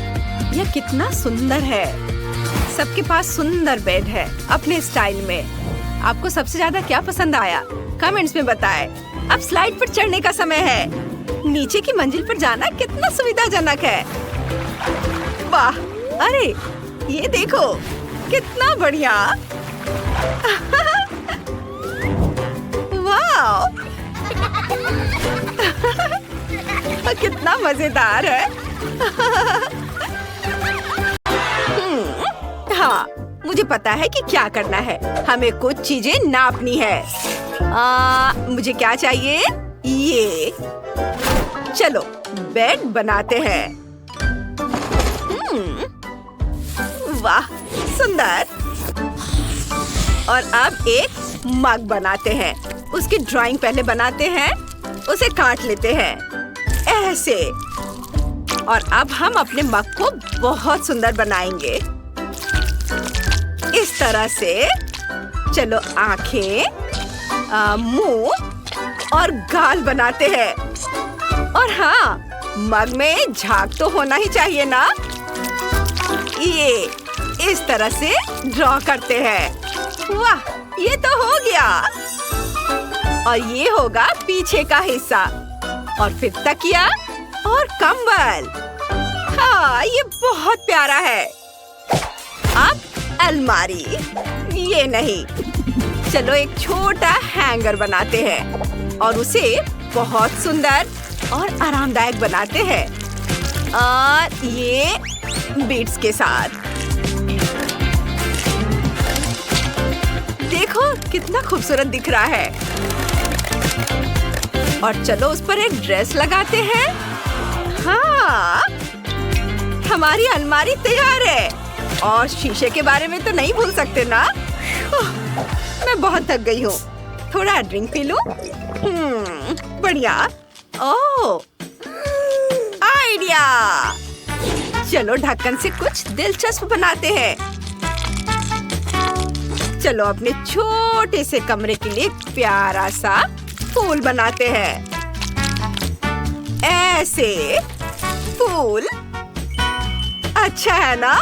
यह कितना सुंदर है। सबके पास सुंदर बेड है अपने स्टाइल में। आपको सबसे ज्यादा क्या पसंद आया? कमेंट्स में बताएं। अब स्लाइड पर चढ़ने का समय है। नीचे की मंजिल पर जाना कितना सुविधाजनक है। वाह, अरे ये देखो कितना बढ़िया। वाह, कितना मजेदार है। हाँ, मुझे पता है कि क्या करना है। हमें कुछ चीजें नापनी है। मुझे क्या चाहिए? ये। चलो बेड बनाते हैं। वाह, सुंदर। और अब एक मग बनाते हैं। उसकी ड्राइंग पहले बनाते हैं, उसे काट लेते हैं ऐसे। और अब हम अपने मग को बहुत सुंदर बनाएंगे इस तरह से। चलो आंखें, मुंह और गाल बनाते हैं। और हाँ, मग में झाग तो होना ही चाहिए ना। ये इस तरह से ड्रॉ करते हैं। वाह, ये तो हो गया। और ये होगा पीछे का हिस्सा और फिर तकिया और कंबल। हाँ, ये बहुत प्यारा है। अब अलमारी, ये नहीं। चलो एक छोटा हैंगर बनाते हैं और उसे बहुत सुंदर और आरामदायक बनाते हैं। और ये बीट्स के साथ देखो कितना खूबसूरत दिख रहा है। और चलो उस पर एक ड्रेस लगाते हैं। हाँ, हमारी अलमारी तैयार है। और शीशे के बारे में तो नहीं भूल सकते ना। मैं बहुत थक गई हूँ, थोड़ा ड्रिंक पी लूं। बढ़िया। ओह, आइडिया। चलो ढक्कन से कुछ दिलचस्प बनाते हैं। चलो अपने छोटे से कमरे के लिए प्यारा सा फूल बनाते हैं। ऐसे फूल अच्छा है ना?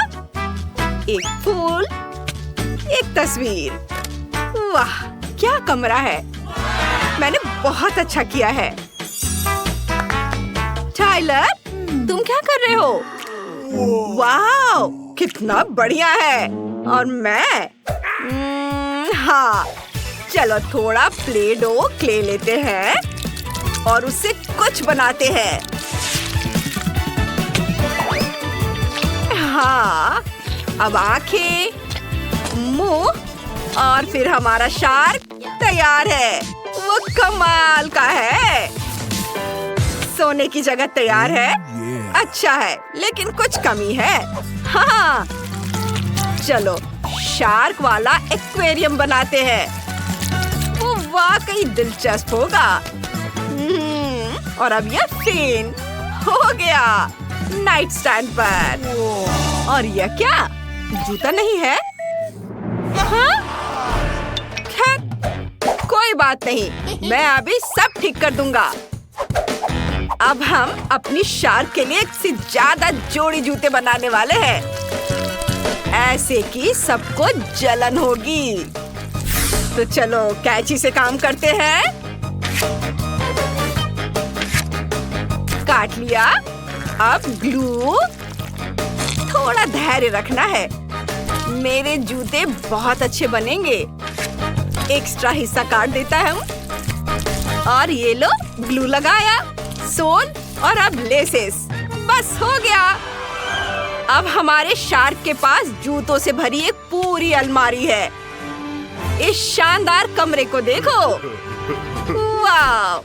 एक फूल, एक तस्वीर। वाह, क्या कमरा है। मैंने बहुत अच्छा किया है। टाइलर, तुम क्या कर रहे हो? वाह, कितना बढ़िया है। और मैं हाँ, चलो थोड़ा प्ले डो क्ले लेते हैं और उससे कुछ बनाते हैं। हाँ, अब आंखें, मुंह और फिर हमारा शार्क तैयार है। वो कमाल का है। सोने की जगह तैयार है। अच्छा है, लेकिन कुछ कमी है। हाँ, चलो शार्क वाला एक्वेरियम बनाते हैं। वो वाकई दिलचस्प होगा। और अब यह फैन हो गया नाइट स्टैंड पर। और यह क्या? जूता नहीं है? हाँ? खैर, कोई बात नहीं, मैं अभी सब ठीक कर दूंगा। अब हम अपनी शार्क के लिए एक से ज्यादा जोड़ी जूते बनाने वाले हैं, ऐसे कि सबको जलन होगी। तो चलो कैंची से काम करते हैं। काट लिया। अब ग्लू। थोड़ा धैर्य रखना है। मेरे जूते बहुत अच्छे बनेंगे। एक्स्ट्रा हिस्सा काट देता हूँ। और ये लो, ग्लू लगाया, सोल और अब लेसेस। बस हो गया। अब हमारे शार्क के पास जूतों से भरी एक पूरी अलमारी है। इस शानदार कमरे को देखो। वाह!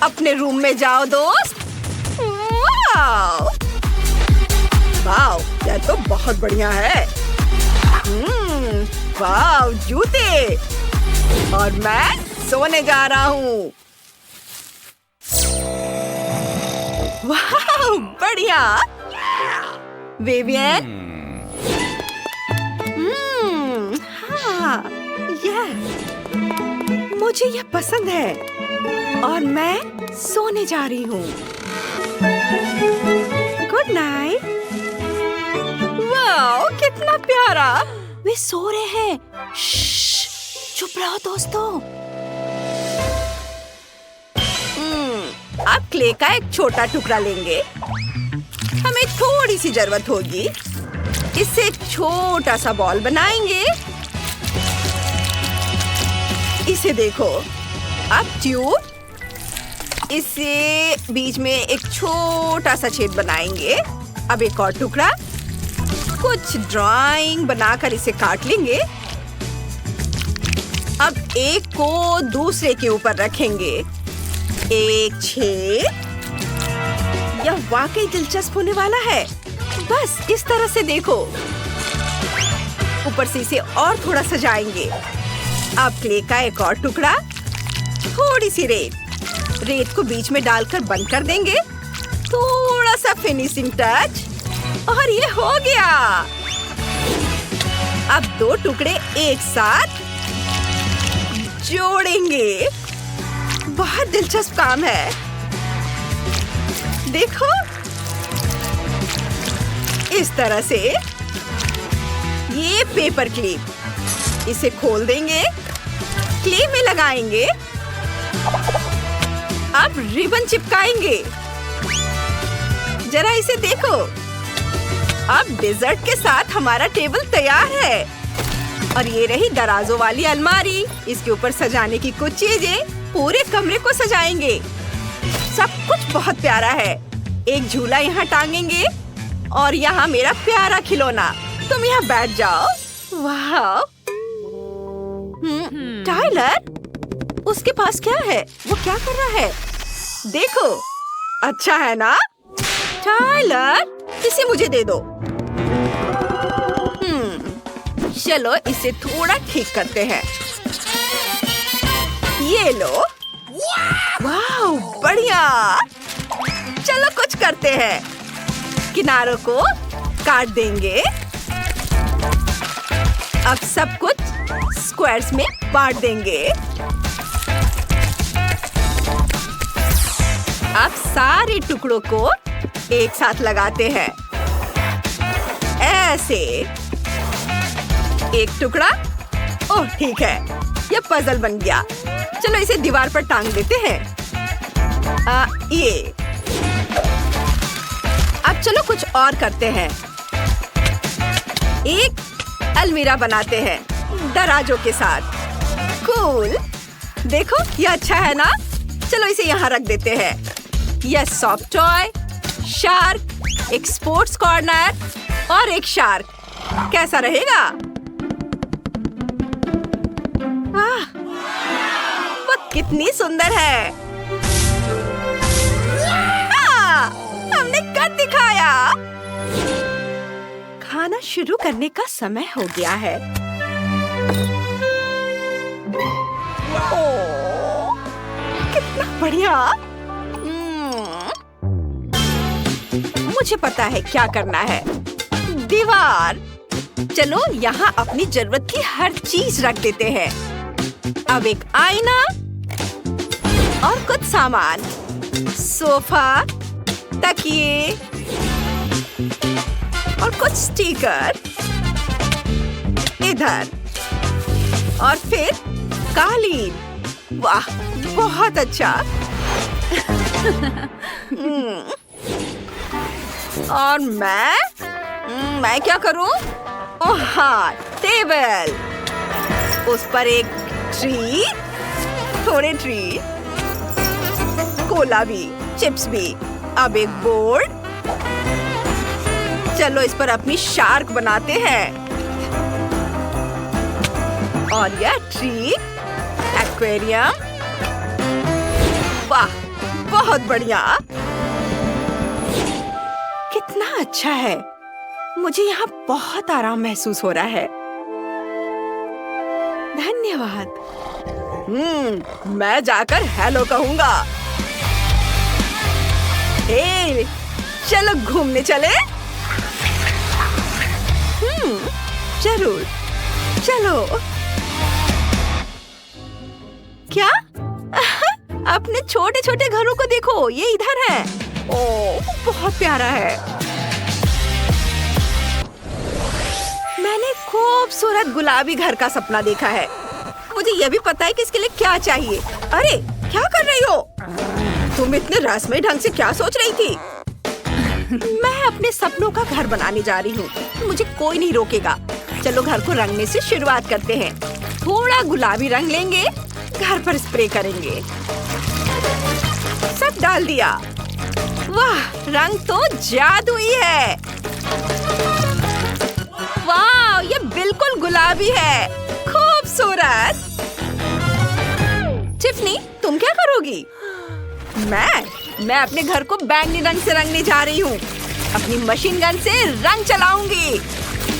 अपने रूम में जाओ दोस्त। वाह! वाह! यह तो बहुत बढ़िया है। वाह, जूते। और मैं सोने जा रहा हूँ। वाह, बढ़िया। विवियन। हाँ, मुझे यह पसंद है। और मैं सोने जा रही हूँ। Good night. वाह, कितना प्यारा। वे सो रहे हैं। चुप रहो दोस्तों। अब क्ले का एक छोटा टुकड़ा लेंगे। हमें थोड़ी सी जरूरत होगी। इससे एक छोटा सा बॉल बनाएंगे। इसे देखो। अब ट्यूब। इसे बीच में एक छोटा सा छेद बनाएंगे। अब एक और टुकड़ा। कुछ ड्राइंग बनाकर इसे काट लेंगे। अब एक को दूसरे के ऊपर रखेंगे। एक छेद। यह वाकई दिलचस्प होने वाला है। बस इस तरह से देखो। ऊपर से इसे और थोड़ा सजाएंगे। अब क्ले का एक और टुकड़ा। थोड़ी सी रेत को बीच में डालकर बंद कर देंगे। थोड़ा सा फिनिशिंग टच। और ये हो गया। अब दो टुकड़े एक साथ जोड़ेंगे। बहुत दिलचस्प काम है। देखो, इस तरह से। ये पेपर क्लिप। इसे खोल देंगे। क्ले में लगाएंगे। अब रिबन चिपकाएंगे। जरा इसे देखो। अब डेजर्ट के साथ हमारा टेबल तैयार है। और ये रही दराजों वाली अलमारी। इसके ऊपर सजाने की कुछ चीजें पूरे कमरे को सजाएंगे। सब कुछ बहुत प्यारा है। एक झूला यहाँ टांगेंगे और यहाँ मेरा प्यारा खिलौना। तुम यहाँ बैठ जाओ। वाह! टाइलर, उसके पास क्या है? वो क्या कर रहा है? देखो, अच्छा है ना? टाइलर, इसे मुझे दे दो। चलो इसे थोड़ा ठीक करते हैं। ये लो। वाह, बढ़िया। चलो कुछ करते हैं। किनारों को काट देंगे। अब सब कुछ स्क्वायर्स में बांट देंगे। अब सारे टुकड़ों को एक साथ लगाते हैं। ऐसे एक टुकड़ा। ओह, ठीक है, ये पजल बन गया। चलो इसे दीवार पर टांग देते हैं। ये। अब चलो कुछ और करते हैं। एक अलमीरा बनाते हैं दराजों के साथ। कूल। देखो, ये अच्छा है ना? चलो इसे यहाँ रख देते हैं। यह सॉफ्ट टॉय, शार्क, एक स्पोर्ट्स कॉर्नर और एक शार्क। कैसा रहेगा? वाह, वो कितनी सुंदर है। हमने कर दिखाया। खाना शुरू करने का समय हो गया है। ओह, कितना बढ़िया। मुझे पता है क्या करना है। दीवार। चलो यहाँ अपनी जरूरत की हर चीज रख देते हैं। अब एक आईना और कुछ सामान। सोफा, तकिए और कुछ स्टिकर इधर और फिर कालीन। वाह, बहुत अच्छा। और मैं क्या करूं? ओह हाँ, टेबल। उस पर एक ट्री, थोड़े ट्री, कोला भी, चिप्स भी। अब एक बोर्ड। चलो इस पर अपनी शार्क बनाते हैं। और यह ट्री, एक्वेरियम। वाह, बहुत बढ़िया। कितना अच्छा है। मुझे यहाँ बहुत आराम महसूस हो रहा है। धन्यवाद। मैं जाकर हेलो कहूँगा। हे, चलो घूमने चले। जरूर, चलो। क्या? अपने छोटे छोटे घरों को देखो, ये इधर है। ओह, बहुत प्यारा है। मैंने खूबसूरत गुलाबी घर का सपना देखा है। मुझे यह भी पता है कि इसके लिए क्या चाहिए। अरे, क्या कर रही हो? तुम इतने रसमई ढंग से क्या सोच रही थी? मैं अपने सपनों का घर बनाने जा रही हूँ। मुझे कोई नहीं रोकेगा। चलो घर को रंगने से शुरुआत करते हैं। थोड़ा गुलाबी रंग लेंगे, घर पर स्प्रे करेंगे। सब डाल दिया। वाह, रंग तो जादुई है। वाह, ये बिल्कुल गुलाबी है। खूबसूरत। टिफनी, तुम क्या करोगी? मैं अपने घर को बैंगनी रंग से रंगने जा रही हूँ। अपनी मशीन गन से रंग चलाऊंगी।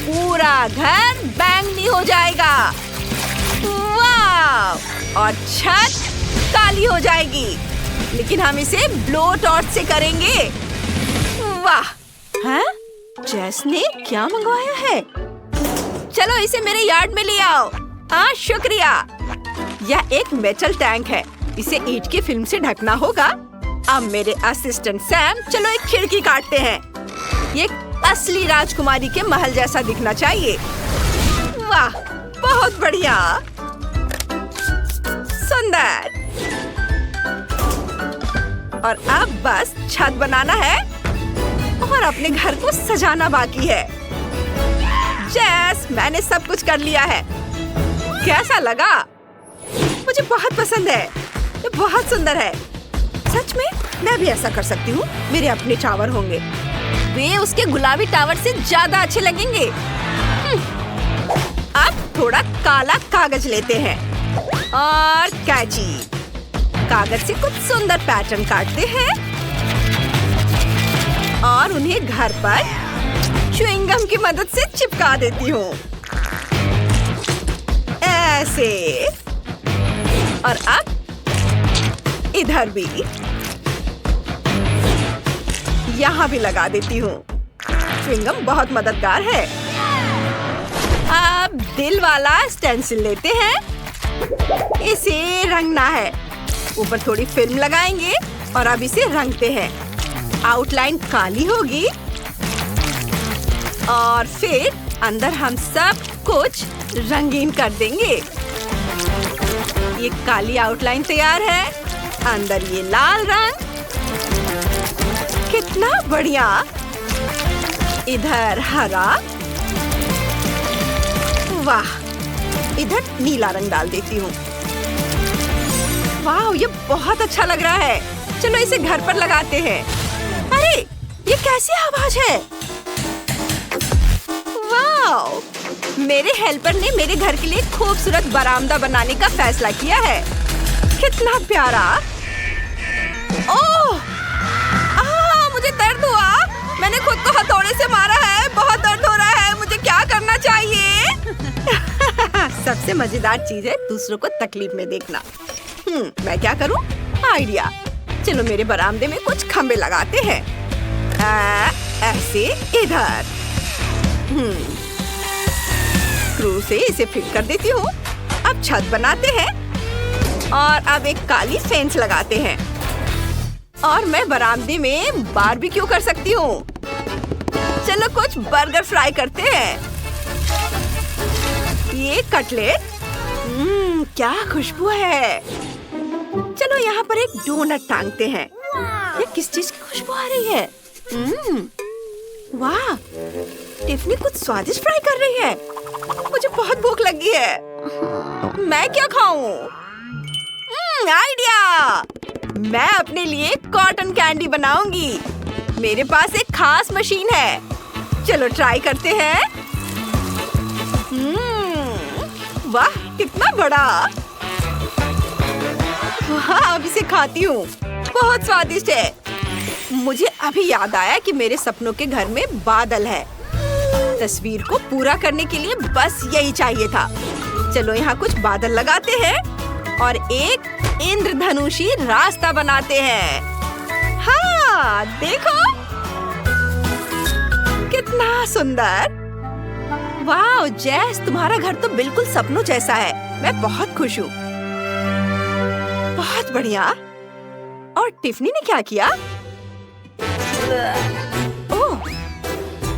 पूरा घर बैंगनी हो जाएगा। वाह! और छत काली हो जाएगी। लेकिन हम इसे ब्लो टॉर्च से करेंगे। वाह! हैं? जेस ने क्या मंगवाया है? चलो इसे मेरे यार्ड में ले आओ। हाँ, शुक्रिया। यह एक मेटल टैंक है। इसे ईंट की फिल्म से ढकना होगा। अब मेरे असिस्टेंट सैम, चलो एक खिड़की काटते हैं। ये असली राजकुमारी के महल जैसा दिखना चाहिए। वाह, बहुत बढ़िया। सुंदर। और अब बस छत बनाना है और अपने घर को सजाना बाकी है। जेस, मैंने सब कुछ कर लिया है। कैसा लगा? मुझे बहुत पसंद है। ये बहुत सुंदर है। सच में मैं भी ऐसा कर सकती हूँ। मेरे अपने टावर होंगे। वे उसके गुलाबी टावर से ज्यादा अच्छे लगेंगे। अब थोड़ा काला कागज लेते हैं और कैंची। कागज से कुछ सुंदर पैटर्न काटते हैं और उन्हें घर पर च्युइंग गम की मदद से चिपका देती हूँ। ऐसे। और अब इधर भी, यहाँ भी लगा देती हूँ। च्युइंग गम बहुत मददगार है। अब दिल वाला स्टेंसिल लेते हैं। इसे रंगना है। ऊपर थोड़ी फिल्म लगाएंगे और अब इसे रंगते हैं। आउटलाइन काली होगी और फिर अंदर हम सब कुछ रंगीन कर देंगे। ये काली आउटलाइन तैयार है। अंदर ये लाल रंग। कितना बढ़िया। इधर हरा। वाह। इधर नीला रंग डाल देती हूँ। वाह, ये बहुत अच्छा लग रहा है। चलो इसे घर पर लगाते हैं। अरे, ये कैसी आवाज है? वाह, मेरे हेल्पर ने मेरे घर के लिए खूबसूरत बरामदा बनाने का फैसला किया है। कितना प्यारा। ओह, मुझे दर्द हुआ। मैंने खुद को हथौड़े से मारा है। बहुत दर्द हो रहा है। मुझे क्या करना चाहिए? सबसे मजेदार चीज है दूसरों को तकलीफ में देखना। मैं क्या करूं? आइडिया। चलो मेरे बरामदे में कुछ खंबे लगाते हैं। ऐसे इधर। स्क्रू से इसे फिट कर देती हूँ। अब छत बनाते हैं और अब एक काली फेंस लगाते हैं। और मैं बरामदे में बारबेक्यू कर सकती हूँ। चलो कुछ बर्गर फ्राई करते हैं। ये कटलेट। क्या खुशबू है। चलो यहाँ पर एक डोनट टांगते हैं। ये किस चीज की खुशबू आ रही है? वाह, टिफनी कुछ स्वादिष्ट फ्राई कर रही है। मुझे बहुत भूख लगी है। मैं क्या खाऊं? आइडिया। मैं अपने लिए कॉटन कैंडी बनाऊंगी। मेरे पास एक खास मशीन है। चलो ट्राई करते हैं। वाह, कितना बड़ा। वाह, अब इसे खाती हूँ। बहुत स्वादिष्ट है। मुझे अभी याद आया कि मेरे सपनों के घर में बादल है। तस्वीर को पूरा करने के लिए बस यही चाहिए था। चलो यहाँ कुछ बादल लगाते हैं और एक इंद्रधनुषी रास्ता बनाते हैं। हाँ, देखो कितना सुंदर। वाह जैस, तुम्हारा घर तो बिल्कुल सपनों जैसा है। मैं बहुत खुश हूँ। बहुत बढ़िया। और टिफनी ने क्या किया? ओह,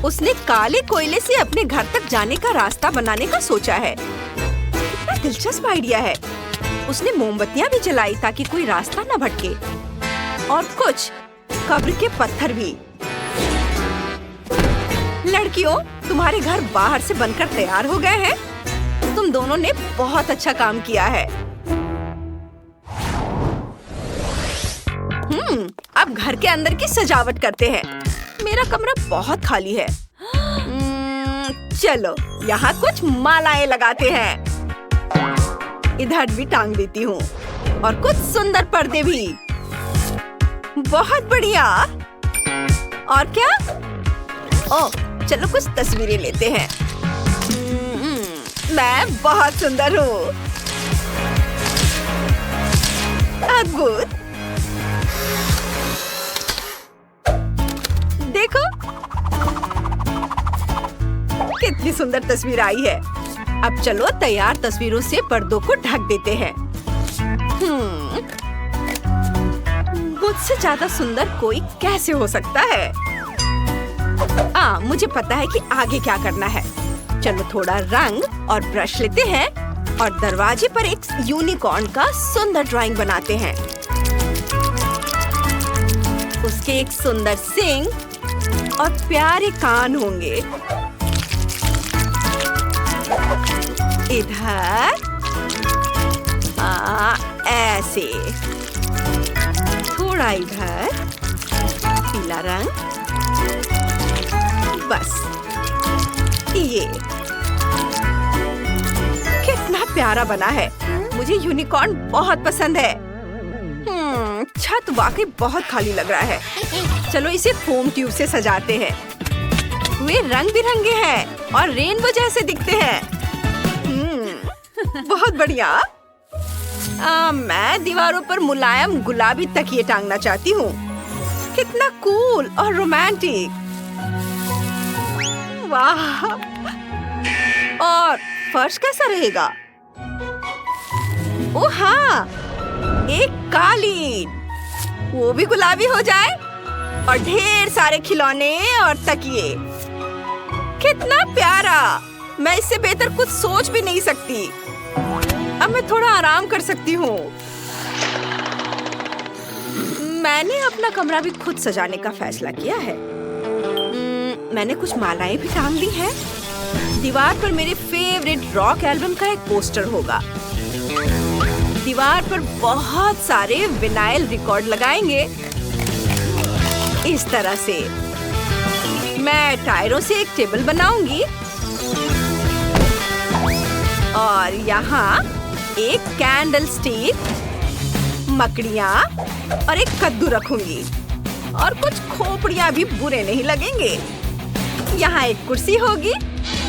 उसने काले कोयले से अपने घर तक जाने का रास्ता बनाने का सोचा है। कितना दिलचस्प आइडिया है। उसने मोमबत्तियां भी जलाई ताकि कोई रास्ता न भटके। और कुछ कब्र के पत्थर भी। लड़कियों, तुम्हारे घर बाहर से बनकर तैयार हो गए हैं। तुम दोनों ने बहुत अच्छा काम किया है। अब घर के अंदर की सजावट करते हैं। मेरा कमरा बहुत खाली है। चलो यहाँ कुछ मालाएं लगाते हैं। इधर भी टांग देती हूँ और कुछ सुंदर पर्दे भी। बहुत बढ़िया। और क्या? ओह, चलो कुछ तस्वीरें लेते हैं। मैं बहुत सुंदर हूँ। अद्भुत। देखो कितनी सुंदर तस्वीर आई है। अब चलो तैयार तस्वीरों से पर्दों को ढक देते हैं। मुझसे ज्यादा सुंदर कोई कैसे हो सकता है? मुझे पता है कि आगे क्या करना है। चलो थोड़ा रंग और ब्रश लेते हैं और दरवाजे पर एक यूनिकॉर्न का सुंदर ड्राइंग बनाते हैं। उसके एक सुंदर सींग और प्यारे कान होंगे। इधर हाँ, ऐसे। थोड़ा इधर, पीला रंग, बस ये। कितना प्यारा बना है। मुझे यूनिकॉर्न बहुत पसंद है। छत वाकई बहुत खाली लग रहा है। चलो इसे फोम ट्यूब से सजाते हैं। वे रंग बिरंगे हैं और रेनबो जैसे दिखते हैं। बहुत बढ़िया। मैं दीवारों पर मुलायम गुलाबी तकिए टांगना चाहती हूँ। कितना कूल और रोमांटिक। वाह! और फर्श कैसा रहेगा? ओह हाँ, एक कालीन, वो भी गुलाबी हो जाए और ढेर सारे खिलौने और तकिए। कितना प्यारा! मैं इससे बेहतर कुछ सोच भी नहीं सकती। अब मैं थोड़ा आराम कर सकती हूँ। मैंने अपना कमरा भी खुद सजाने का फैसला किया है। मैंने कुछ मालाएं भी टांग दी हैं। दीवार पर मेरे फेवरेट रॉक एल्बम का एक पोस्टर होगा। दीवार पर बहुत सारे विनाइल रिकॉर्ड लगाएंगे। इस तरह से मैं टायरों से एक टेबल बनाऊंगी और यहाँ एक कैंडल स्टिक, मकड़ियाँ और एक कद्दू रखूंगी। और कुछ खोपड़ियाँ भी बुरे नहीं लगेंगे। यहाँ एक कुर्सी होगी।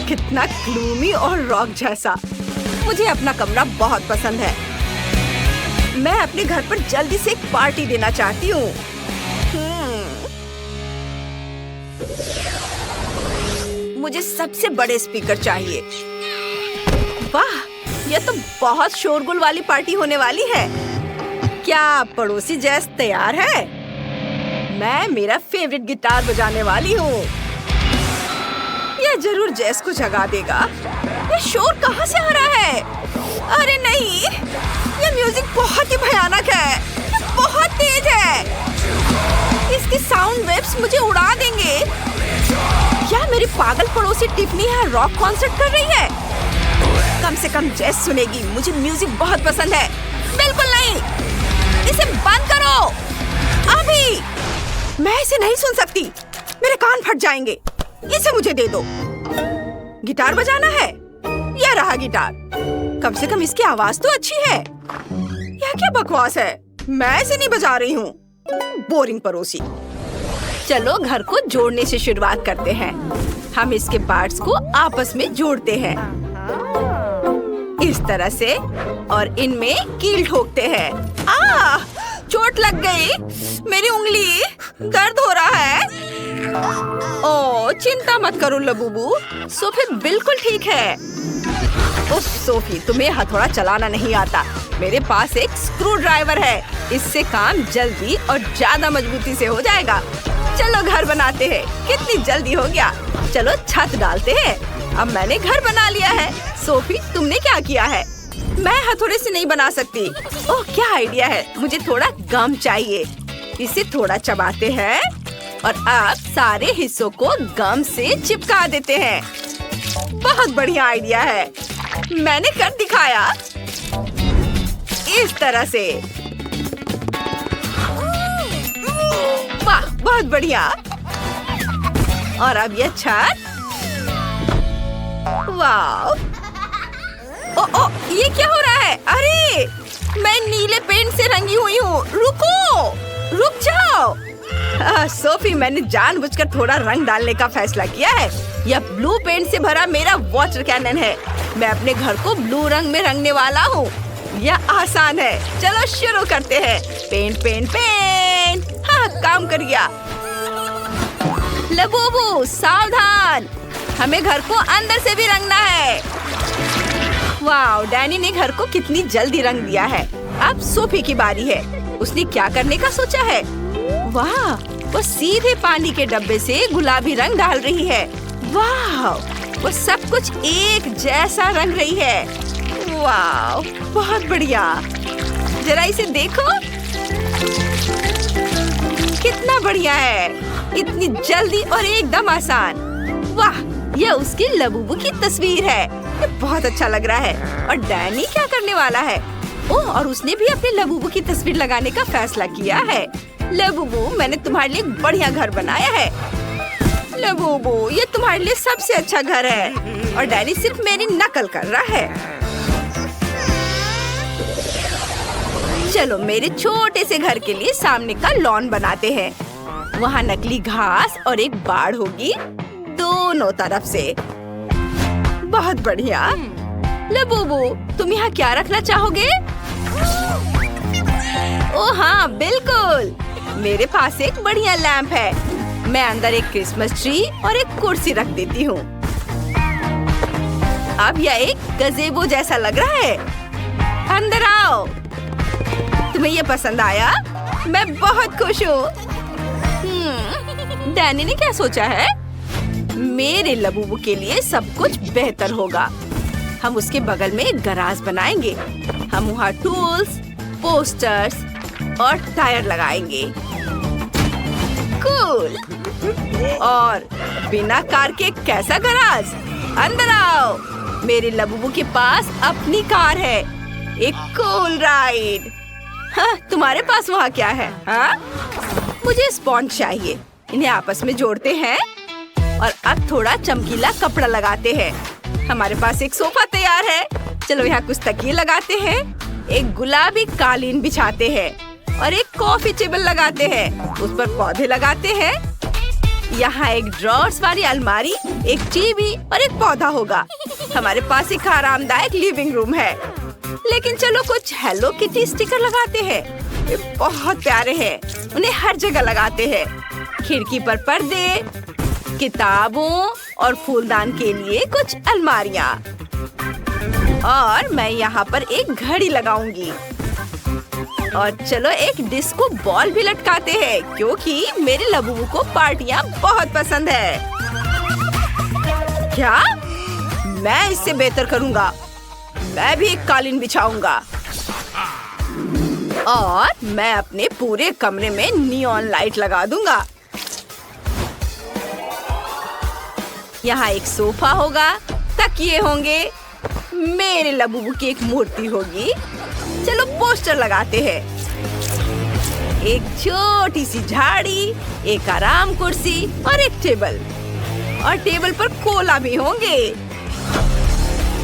कितना ग्लूमी और रॉक जैसा। मुझे अपना कमरा बहुत पसंद है। मैं अपने घर पर जल्दी से एक पार्टी देना चाहती हूँ। मुझे सबसे बड़े स्पीकर चाहिए। वाह, यह तो बहुत शोरगुल वाली पार्टी होने वाली है। क्या पड़ोसी जैस तैयार है? मैं मेरा फेवरेट गिटार बजाने वाली हूँ। यह जरूर जैस को जगा देगा। यह शोर कहाँ से आ रहा है? अरे नहीं, यह म्यूजिक बहुत ही भयानक है। यह बहुत तेज है। इसके साउंड वेव्स मुझे उड़ा देंगे। क्या मेरी पागल पड़ोसी टिफनी यहाँ रॉक कॉन्सर्ट कर रही है? कम से कम जैस सुनेगी। मुझे म्यूजिक बहुत पसंद है। बिल्कुल नहीं, इसे बंद करो अभी। मैं इसे नहीं सुन सकती। मेरे कान फट जाएंगे। इसे मुझे दे दो। गिटार बजाना है। यह रहा गिटार। कम से कम इसकी आवाज तो अच्छी है। यह क्या बकवास है? मैं इसे नहीं बजा रही हूँ। बोरिंग पड़ोसी। चलो घर को जोड़ने से शुरुआत करते हैं। हम इसके पार्ट्स को आपस में जोड़ते हैं इस तरह से और इनमें कील ठोकते हैं। चोट लग गई। मेरी उंगली दर्द हो रहा है। ओह, चिंता मत करो लबूबू, सोफी बिल्कुल ठीक है। उफ सोफी, तुम्हें हथौड़ा चलाना नहीं आता। मेरे पास एक स्क्रू ड्राइवर है। इससे काम जल्दी और ज्यादा मजबूती से हो जाएगा। चलो घर बनाते हैं। कितनी जल्दी हो गया। चलो छत डालते हैं। अब मैंने घर बना लिया है। सोफी, तुमने क्या किया है? मैं हथौड़े से नहीं बना सकती। ओह, क्या आइडिया है। मुझे थोड़ा गम चाहिए। इसे थोड़ा चबाते हैं और अब सारे हिस्सों को गम से चिपका देते हैं। बहुत बढ़िया आइडिया है। मैंने कर दिखाया। इस तरह से। वाह, बहुत बढ़िया। और अब यह छत। वाह! ओ, ये क्या हो रहा है? अरे, मैं नीले पेंट से रंगी हुई हूँ। रुक जाओ। सोफी, मैंने जानबूझकर थोड़ा रंग डालने का फैसला किया है। यह ब्लू पेंट से भरा मेरा वाटर कैनन है। मैं अपने घर को ब्लू रंग में रंगने वाला हूँ। यह आसान है। चलो शुरू करते हैं। पेंट। हाँ, काम कर गया। लबूबू, सावधान। हमें घर को अंदर से भी रंगना है। वाह, डैनी ने घर को कितनी जल्दी रंग दिया है। अब सोफी की बारी है। उसने क्या करने का सोचा है? वाह, वो सीधे पानी के डब्बे से गुलाबी रंग डाल रही है। वाह, वो सब कुछ एक जैसा रंग रही है। वाह, बहुत बढ़िया। जरा इसे देखो। कितना बढ़िया है। इतनी जल्दी और एकदम आसान। वाह, यह उसकी लबूबू की तस्वीर है। ये बहुत अच्छा लग रहा है। और डैनी क्या करने वाला है? ओह, और उसने भी अपने लबूबू की तस्वीर लगाने का फैसला किया है। लबूबू, मैंने तुम्हारे लिए एक बढ़िया घर बनाया है। लबूबू, ये तुम्हारे लिए सबसे अच्छा घर है और डैनी सिर्फ मेरी नकल कर रहा है। चलो मेरे छोटे से घर के लिए सामने का लॉन बनाते हैं। वहाँ नकली घास और एक बाड़ होगी दोनों तरफ से। बहुत बढ़िया। लबूबू, तुम यहाँ क्या रखना चाहोगे? ओह हाँ, बिल्कुल। मेरे पास एक बढ़िया लैंप है। मैं अंदर एक क्रिसमस ट्री और एक कुर्सी रख देती हूँ। अब यह एक गज़ेबो जैसा लग रहा है। अंदर आओ। तुम्हें ये पसंद आया? मैं बहुत खुश हूँ। डैनी ने क्या सोचा है? मेरे लबूबू के लिए सब कुछ बेहतर होगा। हम उसके बगल में एक गराज बनाएंगे। हम वहाँ टूल्स, पोस्टर्स और टायर लगाएंगे। कूल। और बिना कार के कैसा गराज? अंदर आओ। मेरे लबूबू के पास अपनी कार है। एक कूल राइड। हाँ, तुम्हारे पास वहाँ क्या है? हाँ? मुझे स्पॉन्ज चाहिए। इन्हें आपस में जोड़ते हैं और अब थोड़ा चमकीला कपड़ा लगाते हैं। हमारे पास एक सोफा तैयार है। चलो यहाँ कुछ तकिए लगाते हैं। एक गुलाबी कालीन बिछाते हैं और एक कॉफी टेबल लगाते हैं। उस पर पौधे लगाते हैं। यहाँ एक ड्रॉर्स वाली अलमारी, एक टीवी और एक पौधा होगा। हमारे पास एक आरामदायक लिविंग रूम है। लेकिन चलो कुछ हेलो किटी स्टिकर लगाते हैं। ये बहुत प्यारे हैं। उन्हें हर जगह लगाते हैं। खिड़की पर पर्दे, किताबों और फूलदान के लिए कुछ अलमारियाँ। और मैं यहाँ पर एक घड़ी लगाऊंगी। और चलो एक डिस्को बॉल भी लटकाते हैं क्योंकि मेरे लबूबू को पार्टियाँ बहुत पसंद है। क्या? मैं इससे बेहतर करूँगा। मैं भी एक कालीन बिछाऊंगा और मैं अपने पूरे कमरे में नियॉन लाइट लगा दूंगा। यहाँ एक सोफा होगा, तकिए होंगे, मेरे लबूबू की एक मूर्ति होगी। चलो पोस्टर लगाते हैं। एक छोटी सी झाड़ी, एक आराम कुर्सी और एक टेबल। और टेबल पर कोला भी होंगे।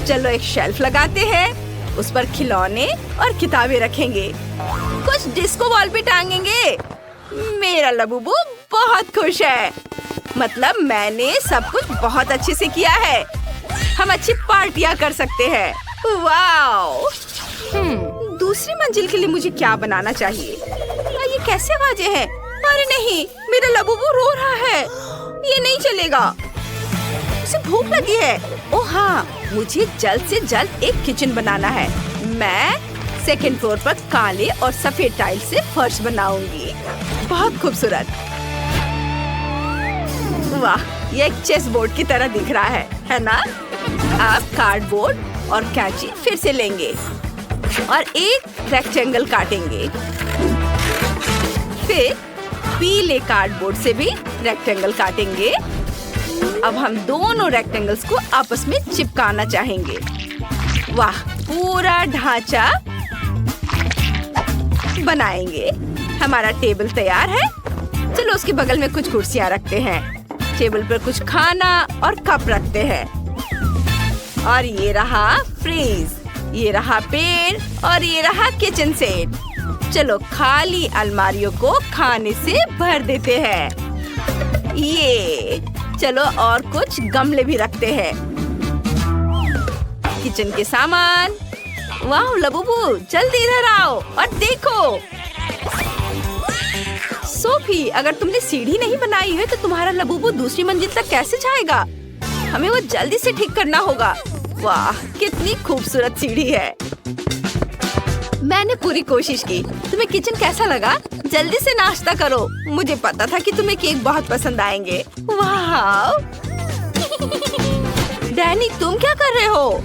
चलो एक शेल्फ लगाते हैं। उस पर खिलौने और किताबें रखेंगे। कुछ डिस्को बॉल भी टांगेंगे। मेरा लबूबू बहुत खुश है। मतलब मैंने सब कुछ बहुत अच्छे से किया है। हम अच्छी पार्टियां कर सकते हैं। वाओ! दूसरी मंजिल के लिए मुझे क्या बनाना चाहिए? ये कैसे आवाजें हैं? अरे नहीं, मेरा लबूबू रो रहा है। ये नहीं चलेगा। उसे भूख लगी है। ओह हाँ, मुझे जल्द से जल्द एक किचन बनाना है। मैं सेकंड फ्लोर पर काले और सफेद टाइल से फर्श बनाऊंगी। बहुत खूबसूरत। वाह, ये एक चेस बोर्ड की तरह दिख रहा है ना? आप कार्डबोर्ड और कैंची फिर से लेंगे और एक रेक्टेंगल काटेंगे। फिर पीले कार्डबोर्ड से भी रेक्टेंगल काटेंगे। अब हम दोनों रेक्टेंगल्स को आपस में चिपकाना चाहेंगे। वाह, पूरा ढांचा बनाएंगे। हमारा टेबल तैयार है। चलो उसके बगल में कुछ कुर्सियां रखते हैं। टेबल पर कुछ खाना और कप रखते हैं। और ये रहा फ्रीज, ये रहा पेड़ और ये रहा किचन सेट। चलो खाली अलमारियों को खाने से भर देते हैं। ये चलो और कुछ गमले भी रखते हैं। किचन के सामान। वाह लबूबू, जल्दी इधर आओ और देखो। सोफी, अगर तुमने सीढ़ी नहीं बनाई है तो तुम्हारा लबूबू दूसरी मंजिल तक कैसे जाएगा? हमें वो जल्दी से ठीक करना होगा। वाह, कितनी खूबसूरत सीढ़ी है। मैंने पूरी कोशिश की। तुम्हें किचन कैसा लगा? जल्दी से नाश्ता करो। मुझे पता था कि तुम्हें केक बहुत पसंद आएंगे। वाह! डैनी, तुम क्या कर रहे हो?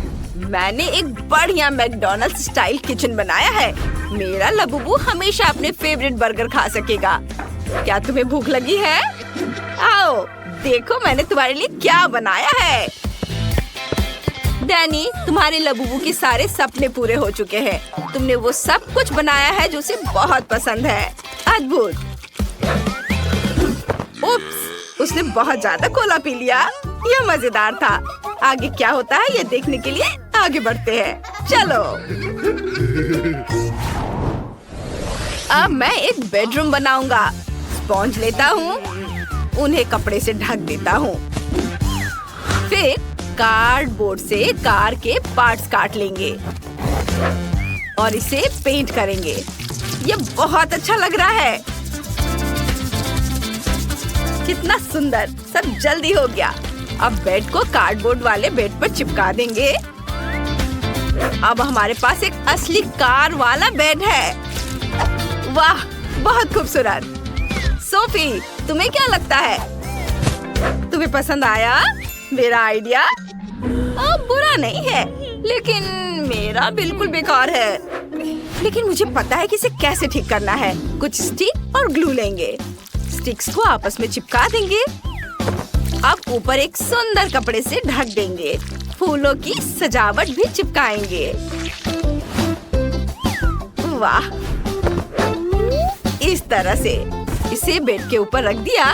मैंने एक बढ़िया मैकडॉनल्ड्स स्टाइल किचन बनाया है। मेरा लबूबू हमेशा अपने फेवरेट बर्गर खा सकेगा। क्या तुम्हें भूख लगी है? आओ देखो मैंने तुम्हारे लिए क्या बनाया है। डैनी, तुम्हारे लबूबू के सारे सपने पूरे हो चुके हैं। तुमने वो सब कुछ बनाया है जो उसे बहुत पसंद है। अद्भुत। उप्स, उसने बहुत ज्यादा कोला पी लिया। यह मजेदार था। आगे क्या होता है ये देखने के लिए आगे बढ़ते हैं। चलो। अब मैं एक बेडरूम बनाऊंगा। स्पॉन्ज लेता हूँ, उन्हें कपड़े से ढक देता हूँ। फिर कार्डबोर्ड से कार के पार्ट्स काट लेंगे और इसे पेंट करेंगे। ये बहुत अच्छा लग रहा है। कितना सुंदर, सब जल्दी हो गया। अब बेड को कार्डबोर्ड वाले बेड पर चिपका देंगे। अब हमारे पास एक असली कार वाला बेड है। वाह, बहुत खूबसूरत। सोफी, तुम्हें क्या लगता है? तुम्हें पसंद आया मेरा आइडिया? बुरा नहीं है, लेकिन मेरा बिल्कुल बेकार है। लेकिन मुझे पता है कि इसे कैसे ठीक करना है। कुछ स्टिक और ग्लू लेंगे। स्टिक्स को आपस में चिपका देंगे। अब ऊपर एक सुंदर कपड़े से ढक देंगे। फूलों की सजावट भी चिपकाएंगे। वाह, इस तरह से इसे बेड के ऊपर रख दिया।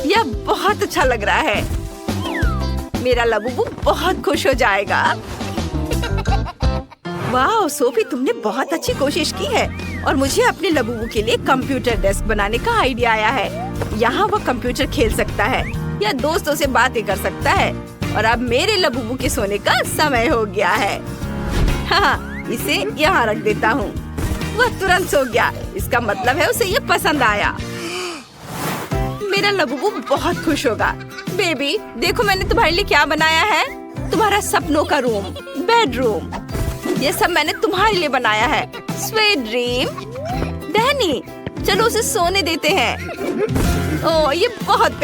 यह बहुत अच्छा लग रहा है। मेरा लबूबू बहुत खुश हो जाएगा। वाह सोफी, तुमने बहुत अच्छी कोशिश की है। और मुझे अपने लबूबू के लिए कंप्यूटर डेस्क बनाने का आइडिया आया है। यहाँ वो कंप्यूटर खेल सकता है या दोस्तों से बातें कर सकता है। और अब मेरे लबूबू के सोने का समय हो गया है। हाँ, इसे यहाँ रख देता हूँ। वह तुरंत सो गया। इसका मतलब है उसे ये पसंद आया। मेरा लबूबू बहुत खुश होगा। बेबी, देखो मैंने तुम्हारे लिए क्या बनाया है। तुम्हारा सपनों का रूम, बेडरूम। ये सब मैंने तुम्हारे लिए बनाया है। Sweet dream. डैनी, चलो उसे सोने देते हैं। ओह, ये बहुत